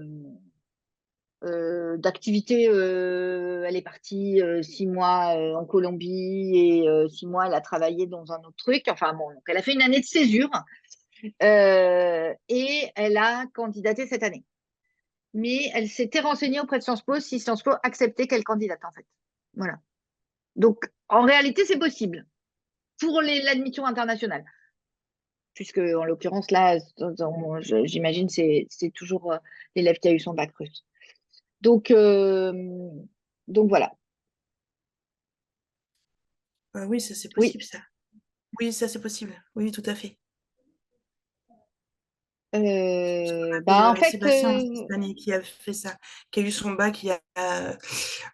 d'activité. Elle est partie 6 mois en Colombie et 6 mois, elle a travaillé dans un autre truc. Enfin bon, donc elle a fait une année de césure et elle a candidaté cette année. Mais elle s'était renseignée auprès de Sciences Po si Sciences Po acceptait qu'elle candidate en fait. Voilà. Donc en réalité, c'est possible pour l'admission internationale. Puisque en l'occurrence là, j'imagine c'est toujours l'élève qui a eu son bac russe. Donc donc voilà. oui, ça c'est Oui. possible, ça. Oui, ça c'est possible. Oui, tout à fait. Et Bah en fait, Sébastien aussi, cette année qui a fait ça, qui a eu son bac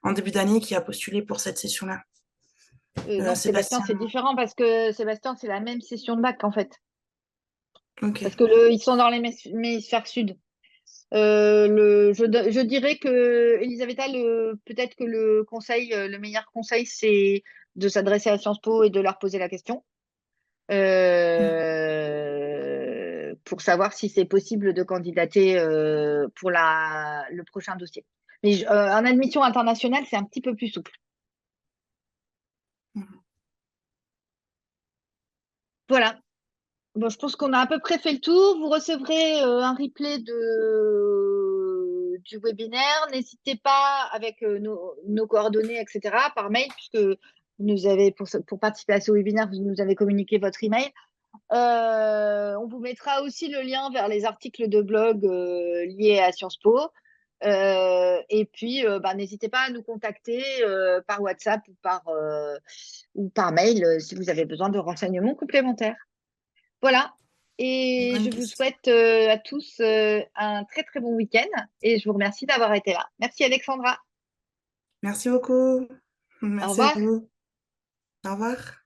en début d'année, qui a postulé pour cette session-là. non, Sébastien, Sébastien, c'est différent parce que Sébastien, c'est la même session de bac en fait. ok. Parce que ils sont dans l'hémisphère sud. Je dirais que, Elisabetta, peut-être que le conseil, le meilleur conseil, c'est de s'adresser à Sciences Po et de leur poser la question pour savoir si c'est possible de candidater pour le prochain dossier. Mais en admission internationale, c'est un petit peu plus souple. Voilà. Bon, je pense qu'on a à peu près fait le tour. Vous recevrez un replay du webinaire. N'hésitez pas avec nos coordonnées, etc., par mail, puisque vous nous avez, pour participer à ce webinaire, vous nous avez communiqué votre email. On vous mettra aussi le lien vers les articles de blog liés à Sciences Po. Et puis, n'hésitez pas à nous contacter par WhatsApp ou par mail si vous avez besoin de renseignements complémentaires. Voilà. Et je Bonne vous question. souhaite à tous un très très bon week-end et je vous remercie d'avoir été là. Merci Alexandra. Merci beaucoup. Au Merci à revoir. vous. Au revoir.